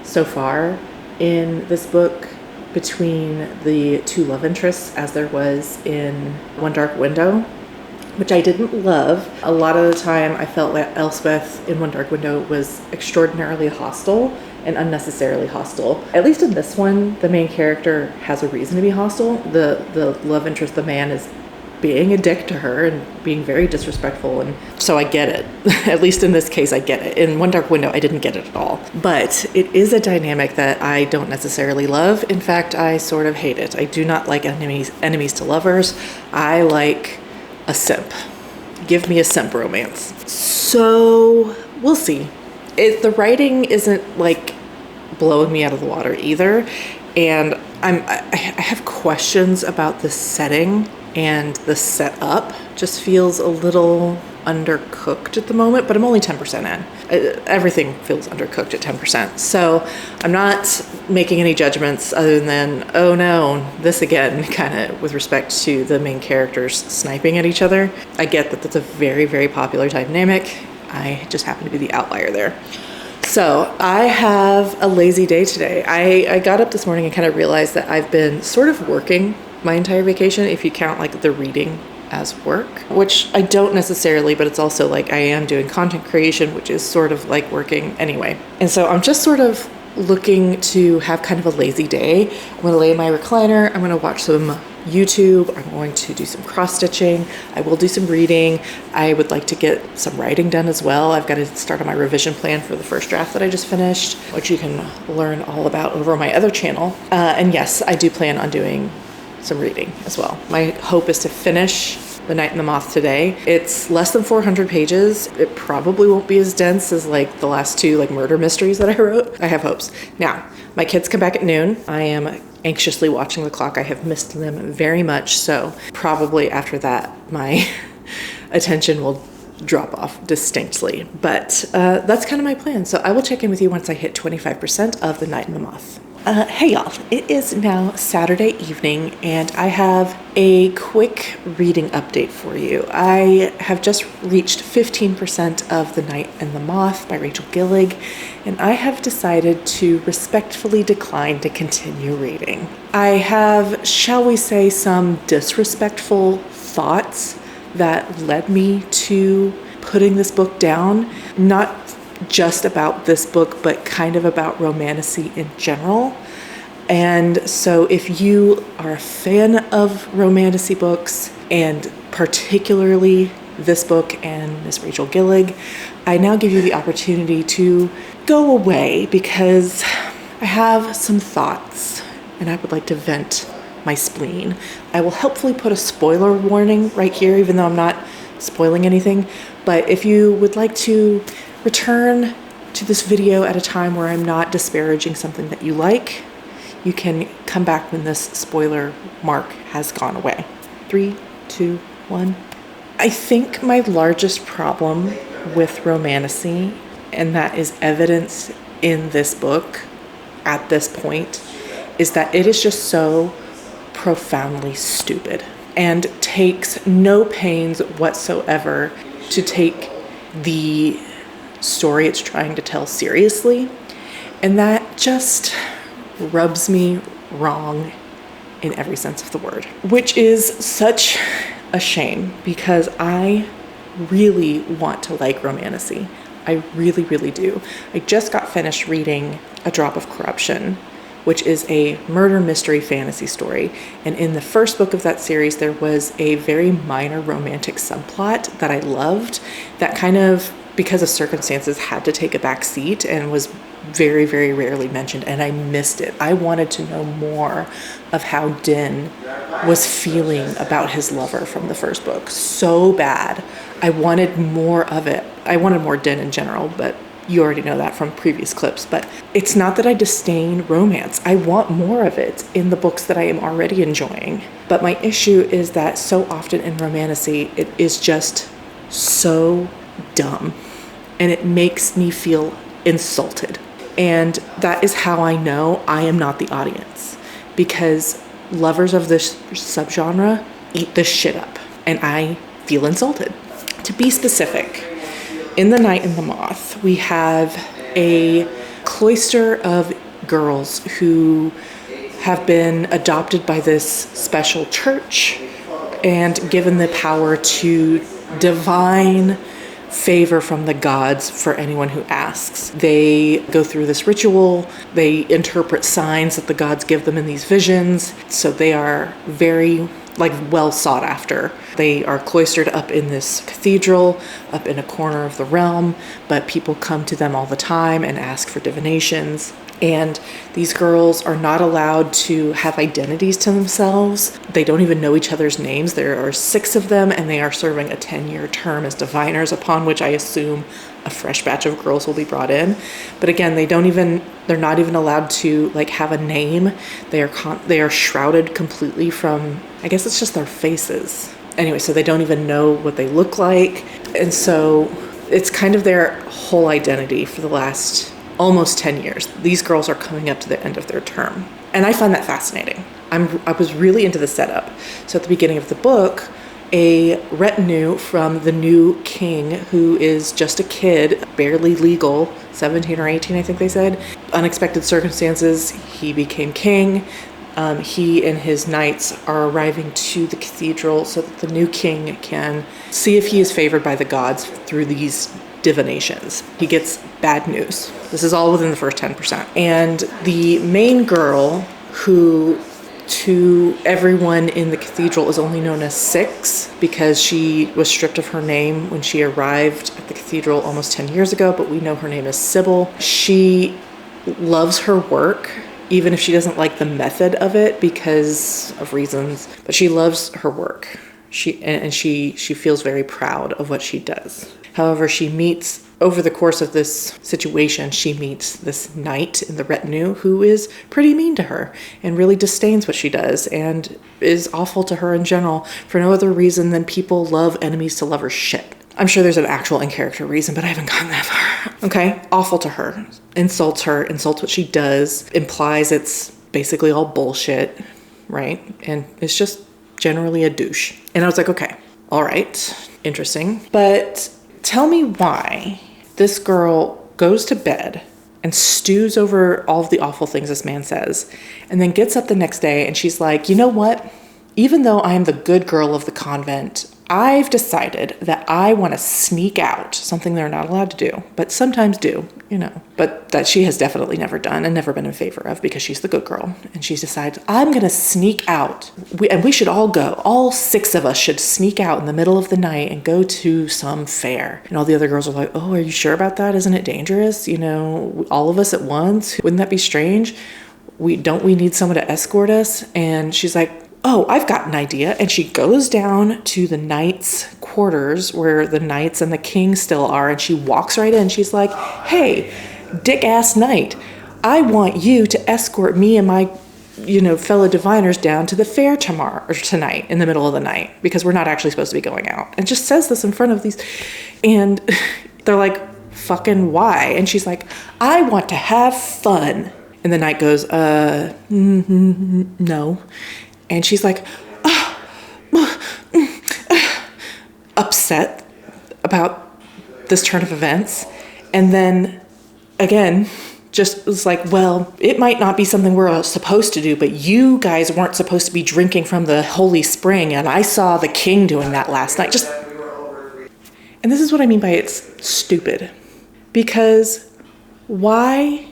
so far in this book between the two love interests as there was in One Dark Window, which I didn't love. A lot of the time I felt that Elspeth in One Dark Window was extraordinarily hostile and unnecessarily hostile. At least in this one, the main character has a reason to be hostile. The love interest, the man, is being a dick to her and being very disrespectful, and so I get it. At least in this case, I get it. In One Dark Window, I didn't get it at all. But it is a dynamic that I don't necessarily love. In fact, I sort of hate it. I do not like enemies to lovers. I like a simp. Give me a simp romance. So we'll see. The writing isn't like blowing me out of the water either, and I have questions about the setting, and the setup just feels a little undercooked at the moment, but I'm only 10% in. Everything feels undercooked at 10%. So I'm not making any judgments other than, oh no, this again, kind of with respect to the main characters sniping at each other. I get that that's a very, very popular dynamic. I just happen to be the outlier there. So I have a lazy day today. I got up this morning and kind of realized that I've been sort of working my entire vacation, if you count like the reading as work, which I don't necessarily, but it's also like I am doing content creation, which is sort of like working anyway. And so I'm just sort of looking to have kind of a lazy day. I'm going to lay in my recliner. I'm going to watch some YouTube. I'm going to do some cross-stitching. I will do some reading. I would like to get some writing done as well. I've got to start on my revision plan for the first draft that I just finished, which you can learn all about over my other channel. And yes, I do plan on doing some reading as well. My hope is to finish The Night and the Moth today. It's less than 400 pages. It probably won't be as dense as like the last two like murder mysteries that I wrote. I have hopes. Now, my kids come back at noon. I am anxiously watching the clock. I have missed them very much, so probably after that my attention will drop off distinctly. But that's kind of my plan. So I will check in with you once I hit 25% of The Night and the Moth. Hey y'all, it is now Saturday evening and I have a quick reading update for you. I have just reached 15% of The Night and the Moth by Rachel Gillig, and I have decided to respectfully decline to continue reading. I have, shall we say, some disrespectful thoughts that led me to putting this book down. Not just about this book, but kind of about Romantasy in general. And so if you are a fan of Romantasy books, and particularly this book and Miss Rachel Gillig, I now give you the opportunity to go away because I have some thoughts and I would like to vent my spleen. I will helpfully put a spoiler warning right here, even though I'm not spoiling anything. But if you would like to return to this video at a time where I'm not disparaging something that you like, you can come back when this spoiler mark has gone away. 3, 2, 1. I think my largest problem with Romantasy, and that is evidence in this book at this point, is that it is just so profoundly stupid and takes no pains whatsoever to take the story it's trying to tell seriously, and that just rubs me wrong in every sense of the word, which is such a shame because I really want to like Romantasy. I really, really do. I just got finished reading A Drop of Corruption, which is a murder mystery fantasy story. And in the first book of that series, there was a very minor romantic subplot that I loved that kind of, because of circumstances, had to take a back seat and was very, very rarely mentioned, and I missed it. I wanted to know more of how Din was feeling about his lover from the first book so bad. I wanted more of it. I wanted more Din in general, but you already know that from previous clips. But it's not that I disdain romance. I want more of it in the books that I am already enjoying. But my issue is that so often in Romantasy, it is just so dumb, and it makes me feel insulted. And that is how I know I am not the audience, because lovers of this subgenre eat this shit up, and I feel insulted. To be specific, in The Night and the Moth, we have a cloister of girls who have been adopted by this special church and given the power to divine favor from the gods for anyone who asks. They go through this ritual, they interpret signs that the gods give them in these visions, so they are very well sought after. They are cloistered up in this cathedral, up in a corner of the realm, but people come to them all the time and ask for divinations. And these girls are not allowed to have identities to themselves. They don't even know each other's names. There are 6 of them, and they are serving a 10-year term as diviners, upon which I assume a fresh batch of girls will be brought in. But again, they're not even allowed to have a name. They are shrouded completely from, I guess it's just their faces. Anyway, so they don't even know what they look like. And so it's kind of their whole identity for the last almost 10 years. These girls are coming up to the end of their term. And I find that fascinating. I was really into the setup. So at the beginning of the book, a retinue from the new king, who is just a kid, barely legal, 17 or 18, I think they said. Unexpected circumstances, he became king. He and his knights are arriving to the cathedral so that the new king can see if he is favored by the gods through these divinations. He gets bad news. This is all within the first 10%. And the main girl, who to everyone in the cathedral is only known as Six because she was stripped of her name when she arrived at the cathedral almost 10 years ago, but we know her name is Sybil. She loves her work, even if she doesn't like the method of it because of reasons, but she loves her work. She feels very proud of what she does. However, over the course of this situation, she meets this knight in the retinue who is pretty mean to her and really disdains what she does and is awful to her in general for no other reason than people love enemies to lovers shit. I'm sure there's an actual in-character reason, but I haven't gotten that far. Okay? Awful to her. Insults what she does, implies it's basically all bullshit, right? And it's just generally a douche. And I was like, okay, all right, interesting. But tell me why this girl goes to bed and stews over all of the awful things this man says, and then gets up the next day and she's like, you know what? Even though I am the good girl of the convent, I've decided that I want to sneak out, something they're not allowed to do, but sometimes do, but that she has definitely never done and never been in favor of because she's the good girl. And she decides, I'm going to sneak out. We should all go. All 6 of us should sneak out in the middle of the night and go to some fair. And all the other girls are like, oh, are you sure about that? Isn't it dangerous? All of us at once? Wouldn't that be strange? We need someone to escort us? And she's like, oh, I've got an idea. And she goes down to the knights' quarters where the knights and the king still are. And she walks right in. She's like, hey, dick-ass knight, I want you to escort me and my, fellow diviners down to the fair tonight in the middle of the night because we're not actually supposed to be going out. And just says this in front of these. And they're like, fucking why? And she's like, I want to have fun. And the knight goes, no. And she's like, upset about this turn of events. And then again, just was like, well, it might not be something we're supposed to do, but you guys weren't supposed to be drinking from the holy spring. And I saw the king doing that last night. And this is what I mean by it's stupid. Because why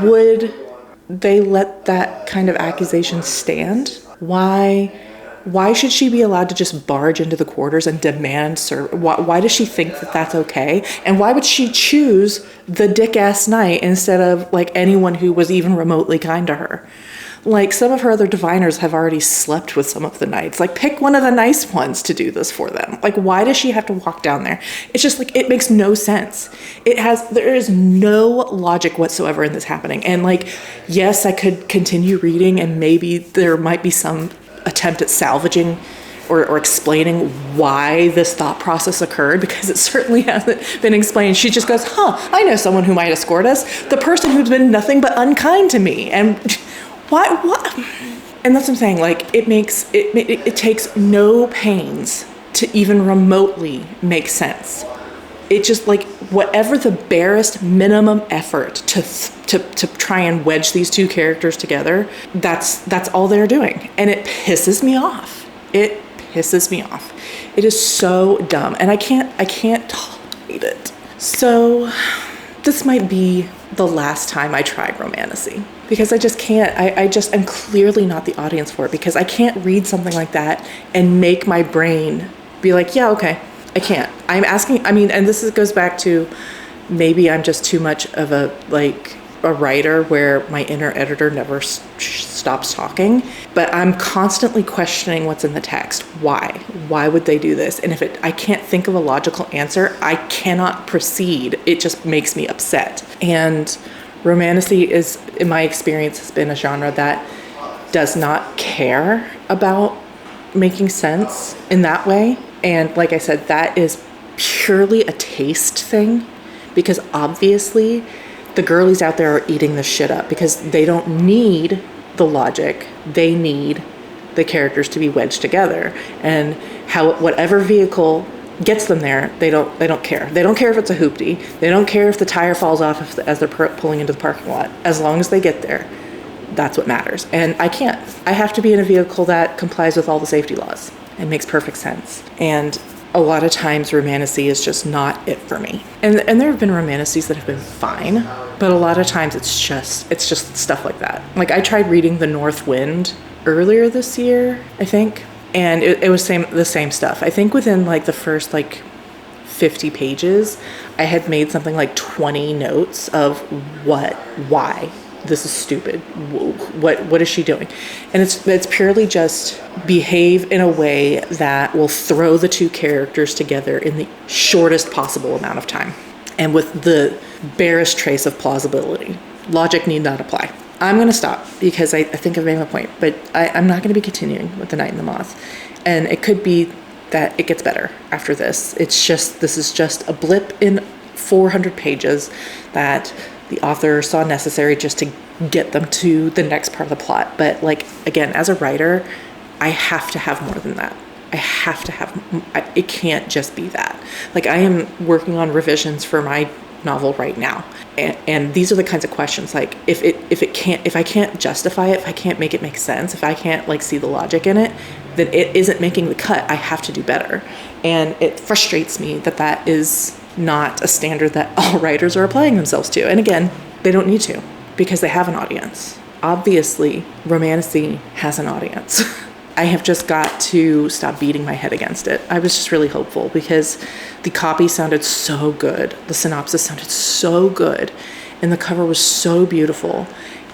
would they let that kind of accusation stand? Why should she be allowed to just barge into the quarters and demand why does she think that that's okay? And why would she choose the dick-ass knight instead of anyone who was even remotely kind to her? Some of her other diviners have already slept with some of the knights. Pick one of the nice ones to do this for them. Why does she have to walk down there? It's just it makes no sense. There is no logic whatsoever in this happening. And yes, I could continue reading and maybe there might be some attempt at salvaging or explaining why this thought process occurred, because it certainly hasn't been explained. She just goes, I know someone who might escort us. The person who's been nothing but unkind to me. And what? And that's what I'm saying. It takes no pains to even remotely make sense. It just whatever the barest minimum effort to try and wedge these two characters together, that's all they're doing. And it pisses me off. It is so dumb. And I can't tolerate it. So this might be the last time I try Romantasy, because I just can't. I'm clearly not the audience for it, because I can't read something like that and make my brain be like, yeah, okay. I can't. I'm asking, and this goes back to maybe I'm just too much of a writer where my inner editor never stops talking, but I'm constantly questioning what's in the text. Why would they do this? And if I can't think of a logical answer, I cannot proceed. It just makes me upset. And Romantasy is, in my experience, has been a genre that does not care about making sense in that way. And like I said, that is purely a taste thing, because obviously the girlies out there are eating this shit up because they don't need the logic. They need the characters to be wedged together, and whatever vehicle gets them there, they don't care. They don't care if it's a hoopty. They don't care if the tire falls off as they're pulling into the parking lot. As long as they get there, that's what matters. And I can't. I have to be in a vehicle that complies with all the safety laws. It makes perfect sense. And a lot of times Romantasy is just not it for me. And there have been Romantasys that have been fine, but a lot of times it's just stuff like that. I tried reading The North Wind earlier this year, I think. And it was the same stuff. I think within like the first like 50 pages, I had made something like 20 notes of why this is stupid. What is she doing? And it's purely just behave in a way that will throw the two characters together in the shortest possible amount of time and with the barest trace of plausibility. Logic need not apply. I'm going to stop because I think I've made my point, but I'm not going to be continuing with The Night and the Moth. And it could be that it gets better after this. This is just a blip in 400 pages that the author saw necessary just to get them to the next part of the plot. But like, again, as a writer, I have to have more than that. It can't just be that. Like, I am working on revisions for my novel right now. And these are the kinds of questions, like, if I can't justify it, if I can't make it make sense, if I can't like see the logic in it, then it isn't making the cut. I have to do better. And it frustrates me that is not a standard that all writers are applying themselves to. And again, they don't need to, because they have an audience. Obviously, Romantasy has an audience. I have just got to stop beating my head against it. I was just really hopeful because the copy sounded so good. The synopsis sounded so good. And the cover was so beautiful.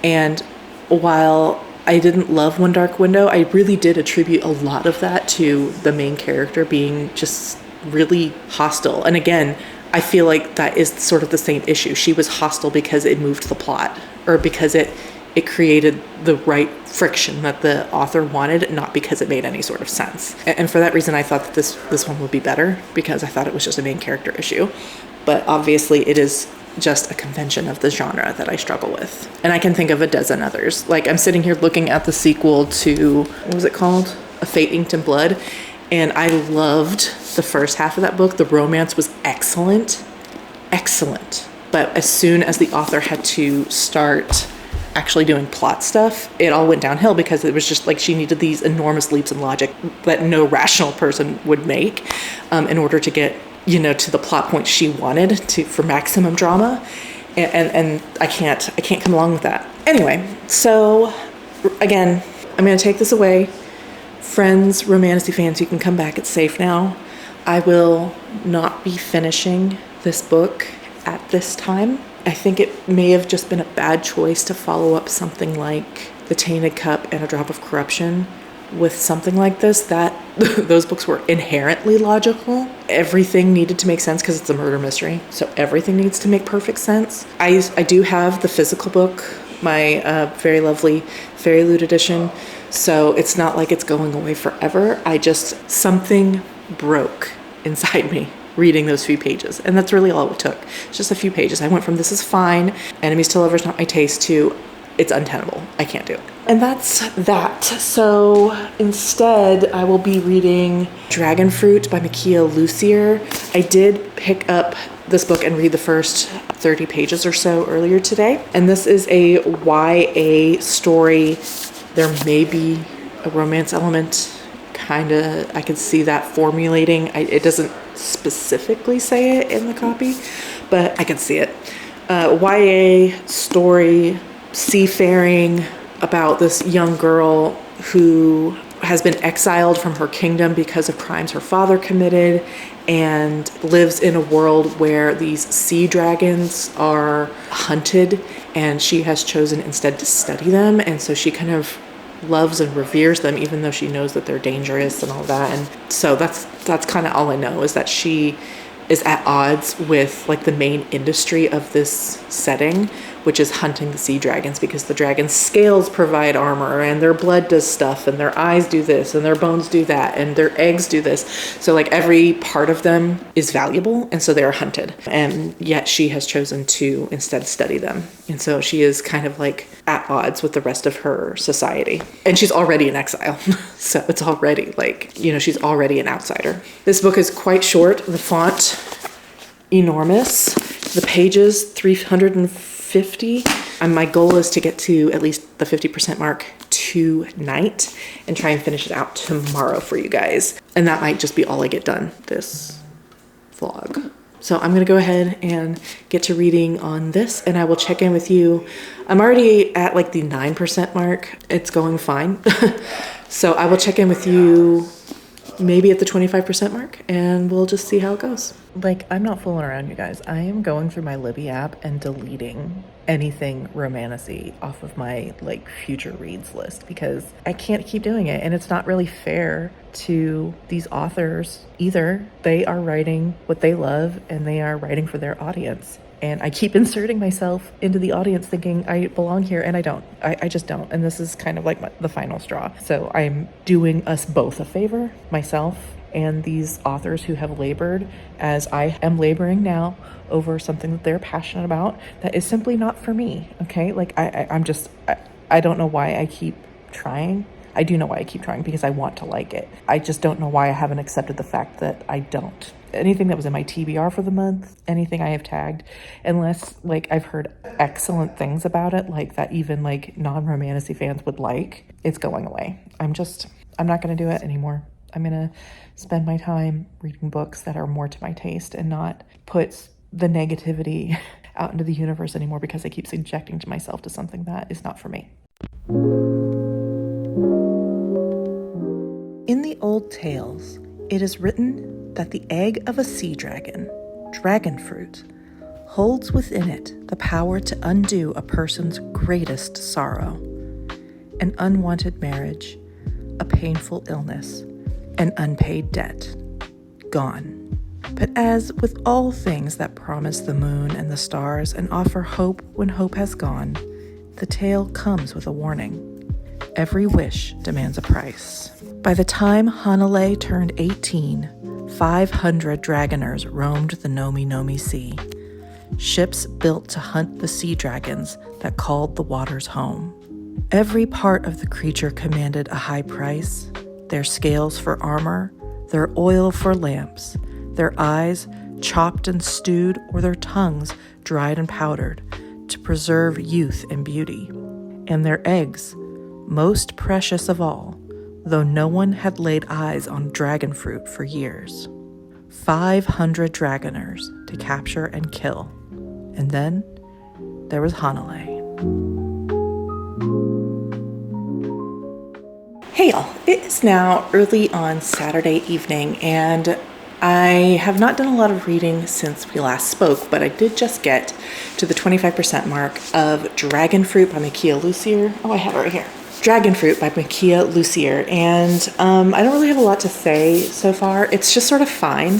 And while I didn't love One Dark Window, I really did attribute a lot of that to the main character being just really hostile. And again, I feel like that is sort of the same issue. She was hostile because it moved the plot, or because it created the right friction that the author wanted, not because it made any sort of sense. And for that reason, I thought that this one would be better, because I thought it was just a main character issue. But obviously it is just a convention of the genre that I struggle with. And I can think of a dozen others. Like, I'm sitting here looking at the sequel to, what was it called? A Fate Inked in Blood. And I loved the first half of that book. The romance was excellent. But as soon as the author had to start actually doing plot stuff, it all went downhill, because it was just like she needed these enormous leaps in logic that no rational person would make in order to get, to the plot point she wanted for maximum drama. And I can't come along with that. Anyway, so again, I'm going to take this away. Friends, Romantasy fans, you can come back. It's safe now. I will not be finishing this book at this time. I think it may have just been a bad choice to follow up something like The Tainted Cup and A Drop of Corruption with something like this. That those books were inherently logical. Everything needed to make sense because it's a murder mystery. So everything needs to make perfect sense. I do have the physical book, my very lovely Fairy Loot edition. So it's not like it's going away forever. Something broke inside me reading those few pages. And that's really all it took. It's just a few pages. I went from this is fine, enemies to lovers, not my taste, to it's untenable. I can't do it. And that's that. So instead, I will be reading Dragonfruit by Makia Lucier. I did pick up this book and read the first 30 pages or so earlier today. And this is a YA story. There may be a romance element. Kinda, I can see that formulating. It doesn't specifically say it in the copy, but I can see it. YA story, seafaring, about this young girl who has been exiled from her kingdom because of crimes her father committed, and lives in a world where these sea dragons are hunted, and she has chosen instead to study them. And so she kind of loves and reveres them, even though she knows that they're dangerous and all that. And so that's kind of all I know, is that she is at odds with like the main industry of this setting, which is hunting the sea dragons, because the dragon's scales provide armor, and their blood does stuff, and their eyes do this, and their bones do that, and their eggs do this. So like every part of them is valuable, and so they are hunted. And yet she has chosen to instead study them. And so she is kind of like at odds with the rest of her society. And she's already in exile. So it's already like, she's already an outsider. This book is quite short. The font, enormous. The pages, 350. And my goal is to get to at least the 50% mark tonight and try and finish it out tomorrow for you guys. And that might just be all I get done this vlog. So I'm going to go ahead and get to reading on this, and I will check in with you. I'm already at like the 9% mark. It's going fine. So I will check in with you maybe at the 25% mark, and we'll just see how it goes. Like, I'm not fooling around, you guys. I am going through my Libby app and deleting anything Romantasy off of my like future reads list because I can't keep doing it, and it's not really fair to these authors either. They are writing what they love and they are writing for their audience. And I keep inserting myself into the audience thinking I belong here, and I don't. I just don't. And this is kind of like the final straw. So I'm doing us both a favor, myself and these authors who have labored as I am laboring now over something that they're passionate about that is simply not for me. Okay. Like I don't know why I keep trying. I do know why I keep trying because I want to like it. I just don't know why I haven't accepted the fact that I don't. Anything that was in my TBR for the month, anything I have tagged, unless like I've heard excellent things about it, like that even like non-Romantasy fans would like, it's going away. I'm not going to do it anymore. I'm going to spend my time reading books that are more to my taste and not put the negativity out into the universe anymore because I keep subjecting to myself to something that is not for me. In the old tales, it is written that the egg of a sea dragon, Dragonfruit, holds within it the power to undo a person's greatest sorrow, an unwanted marriage, a painful illness, an unpaid debt, gone. But as with all things that promise the moon and the stars and offer hope when hope has gone, the tale comes with a warning. Every wish demands a price. By the time Hanalei turned 18, 500 dragoners roamed the Nomi Nomi Sea, ships built to hunt the sea dragons that called the waters home. Every part of the creature commanded a high price, their scales for armor, their oil for lamps, their eyes chopped and stewed, or their tongues dried and powdered to preserve youth and beauty, and their eggs, most precious of all, though no one had laid eyes on dragonfruit for years. 500 dragoners to capture and kill. And then there was Hanalei. Hey y'all, it is now early on Saturday evening, and I have not done a lot of reading since we last spoke, but I did just get to the 25% mark of Dragonfruit by Makia Lucier. Oh, I have it right here. Dragonfruit by Makia Lucier, and I don't really have a lot to say so far. It's just sort of fine,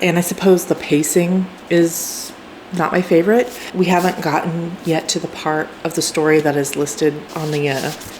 and I suppose the pacing is not my favorite. We haven't gotten yet to the part of the story that is listed on the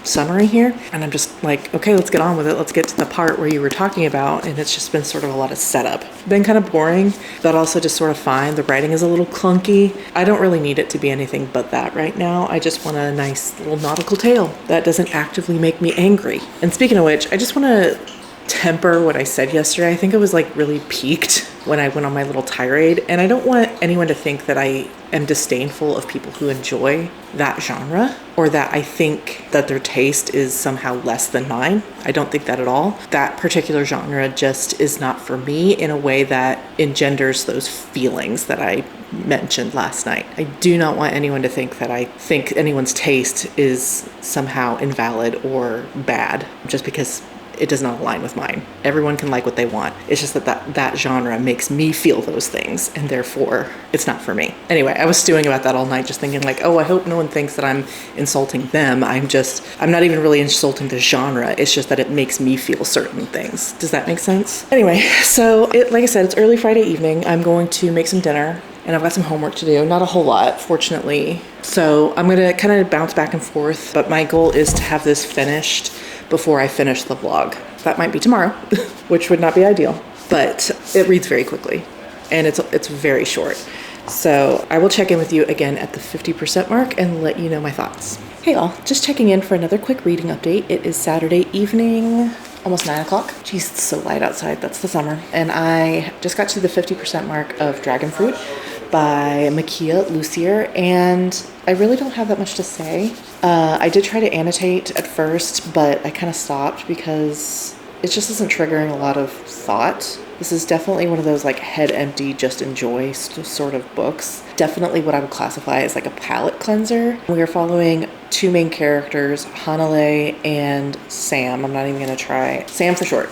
summary here, and I'm just like, okay, let's get on with it. Let's get to the part where you were talking about, and it's just been sort of a lot of setup. Been kind of boring, but also just sort of fine. The writing is a little clunky. I don't really need it to be anything but that right now. I just want a nice little nautical tale that doesn't actively make me angry. And speaking of which, I just want to temper what I said yesterday. I think I was like really peaked when I went on my little tirade, and I don't want anyone to think that I am disdainful of people who enjoy that genre, or that I think that their taste is somehow less than mine. I don't think that at all. That particular genre just is not for me in a way that engenders those feelings that I mentioned last night. I do not want anyone to think that I think anyone's taste is somehow invalid or bad just because it does not align with mine. Everyone can like what they want. It's just that genre makes me feel those things, and therefore it's not for me. Anyway, I was stewing about that all night, just thinking like, oh, I hope no one thinks that I'm insulting them. I'm not even really insulting the genre. It's just that it makes me feel certain things. Does that make sense? Anyway, so like I said, it's early Friday evening. I'm going to make some dinner, and I've got some homework to do. Not a whole lot, fortunately. So I'm gonna kind of bounce back and forth, but my goal is to have this finished before I finish the vlog. That might be tomorrow, which would not be ideal, but it reads very quickly, and it's very short. So I will check in with you again at the 50% mark and let you know my thoughts. Hey all, just checking in for another quick reading update. It is Saturday evening, almost 9 o'clock. Jeez, it's so light outside, that's the summer. And I just got to the 50% mark of Dragonfruit by Makia Lucier, and I really don't have that much to say. I did try to annotate at first, but I kind of stopped because it just isn't triggering a lot of thought This is definitely one of those like head empty, just enjoy sort of books. Definitely what I would classify as like a palate cleanser. We are following two main characters, Hanalei and Sam. I'm not even gonna try Sam for short.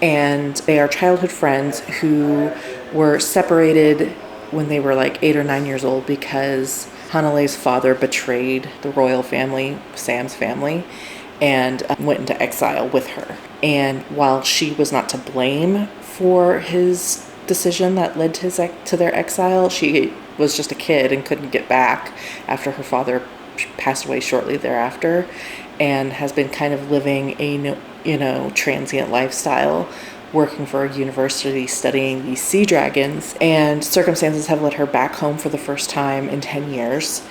And they are childhood friends who were separated when they were like 8 or 9 years old because Hanalei's father betrayed the royal family, Sam's family, and went into exile with her. And while she was not to blame for his decision that led to their exile, she was just a kid and couldn't get back after her father passed away shortly thereafter, and has been kind of living a transient lifestyle, working for a university studying these sea dragons, and circumstances have led her back home for the first time in 10 years.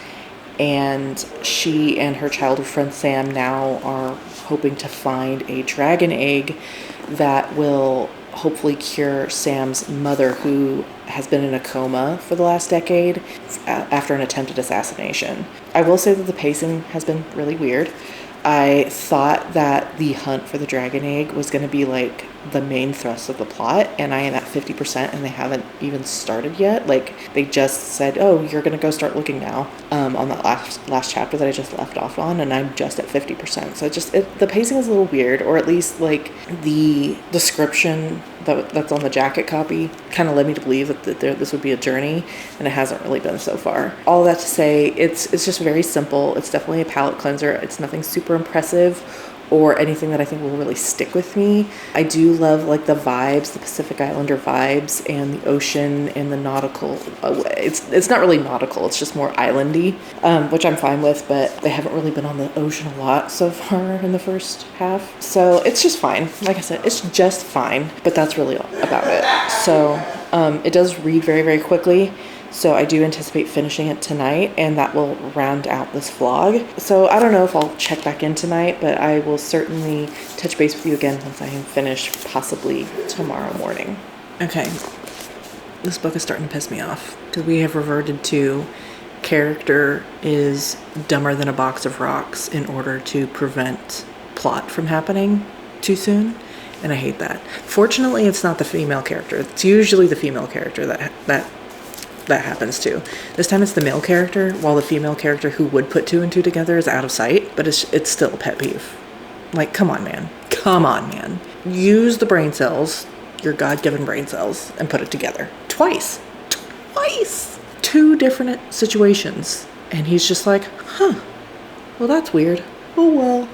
And she and her childhood friend Sam now are hoping to find a dragon egg that will hopefully cure Sam's mother, who has been in a coma for the last decade after an attempted assassination. I will say that the pacing has been really weird. I thought that the hunt for the dragon egg was going to be like the main thrust of the plot, and I am at 50% and they haven't even started yet. Like, they just said, oh, you're going to go start looking now, on that last chapter that I just left off on, and I'm just at 50%. So the pacing is a little weird, or at least like the description that's on the jacket copy kind of led me to believe that this would be a journey, and it hasn't really been so far. All that to say, it's just very simple. It's definitely a palate cleanser. It's nothing super impressive or anything that I think will really stick with me. I do love like the vibes, the Pacific Islander vibes, and the ocean and the nautical. It's not really nautical, it's just more islandy, which I'm fine with, but they haven't really been on the ocean a lot so far in the first half. So it's just fine. Like I said, it's just fine, but that's really all about it. So it does read very, very quickly. So I do anticipate finishing it tonight, and that will round out this vlog. So I don't know if I'll check back in tonight, but I will certainly touch base with you again once I am finished, possibly tomorrow morning. Okay, this book is starting to piss me off because we have reverted to character is dumber than a box of rocks in order to prevent plot from happening too soon. And I hate that. Fortunately, it's not the female character. It's usually the female character that happens to. This time it's the male character, while the female character who would put two and two together is out of sight, but it's still a pet peeve. Like, come on, man. Come on, man. Use the brain cells, your God-given brain cells, and put it together. Twice. Two different situations. And he's just like, huh, well, that's weird. Oh, well.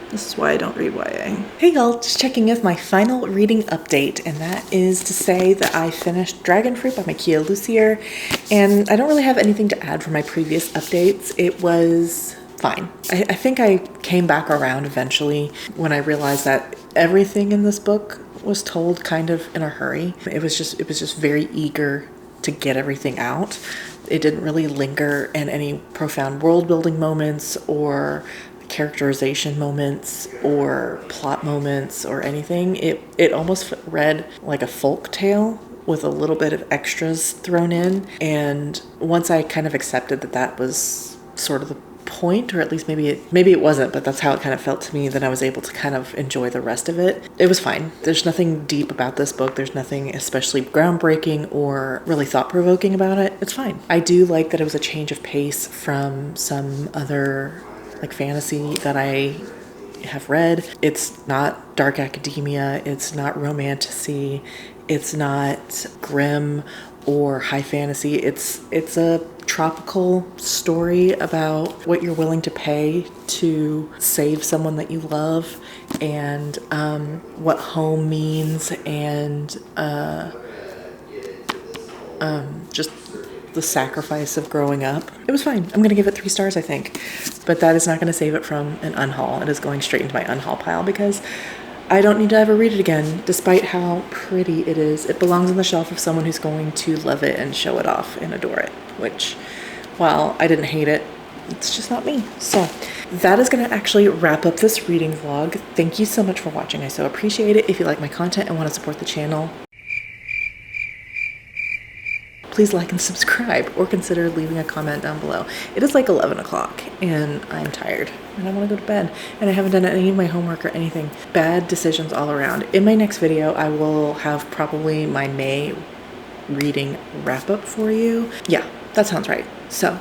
This is why I don't read YA. Hey y'all, just checking in with my final reading update, and that is to say that I finished Dragonfruit by Makia Lucier, and I don't really have anything to add from my previous updates. It was fine. I think I came back around eventually when I realized that everything in this book was told kind of in a hurry. It was just very eager to get everything out. It didn't really linger in any profound world building moments or characterization moments or plot moments or anything. It almost read like a folk tale with a little bit of extras thrown in. And once I kind of accepted that was sort of the point, or at least maybe it wasn't, but that's how it kind of felt to me, then I was able to kind of enjoy the rest of it. It was fine. There's nothing deep about this book. There's nothing especially groundbreaking or really thought-provoking about it. It's fine. I do like that it was a change of pace from some other like fantasy that I have read. It's not dark academia, it's not romantasy, it's not grim or high fantasy. It's a tropical story about what you're willing to pay to save someone that you love, and what home means, and just the sacrifice of growing up. It was fine. I'm going to give it 3 stars, I think. But that is not going to save it from an unhaul. It is going straight into my unhaul pile because I don't need to ever read it again, despite how pretty it is. It belongs on the shelf of someone who's going to love it and show it off and adore it, which, while I didn't hate it, it's just not me. So that is going to actually wrap up this reading vlog. Thank you so much for watching. I so appreciate it. If you like my content and want to support the channel, please like and subscribe, or consider leaving a comment down below. It is like 11 o'clock and I'm tired and I want to go to bed, and I haven't done any of my homework or anything. Bad decisions all around. In my next video, I will have probably my May reading wrap up for you. Yeah, that sounds right. So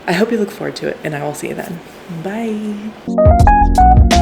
I hope you look forward to it, and I will see you then. Bye.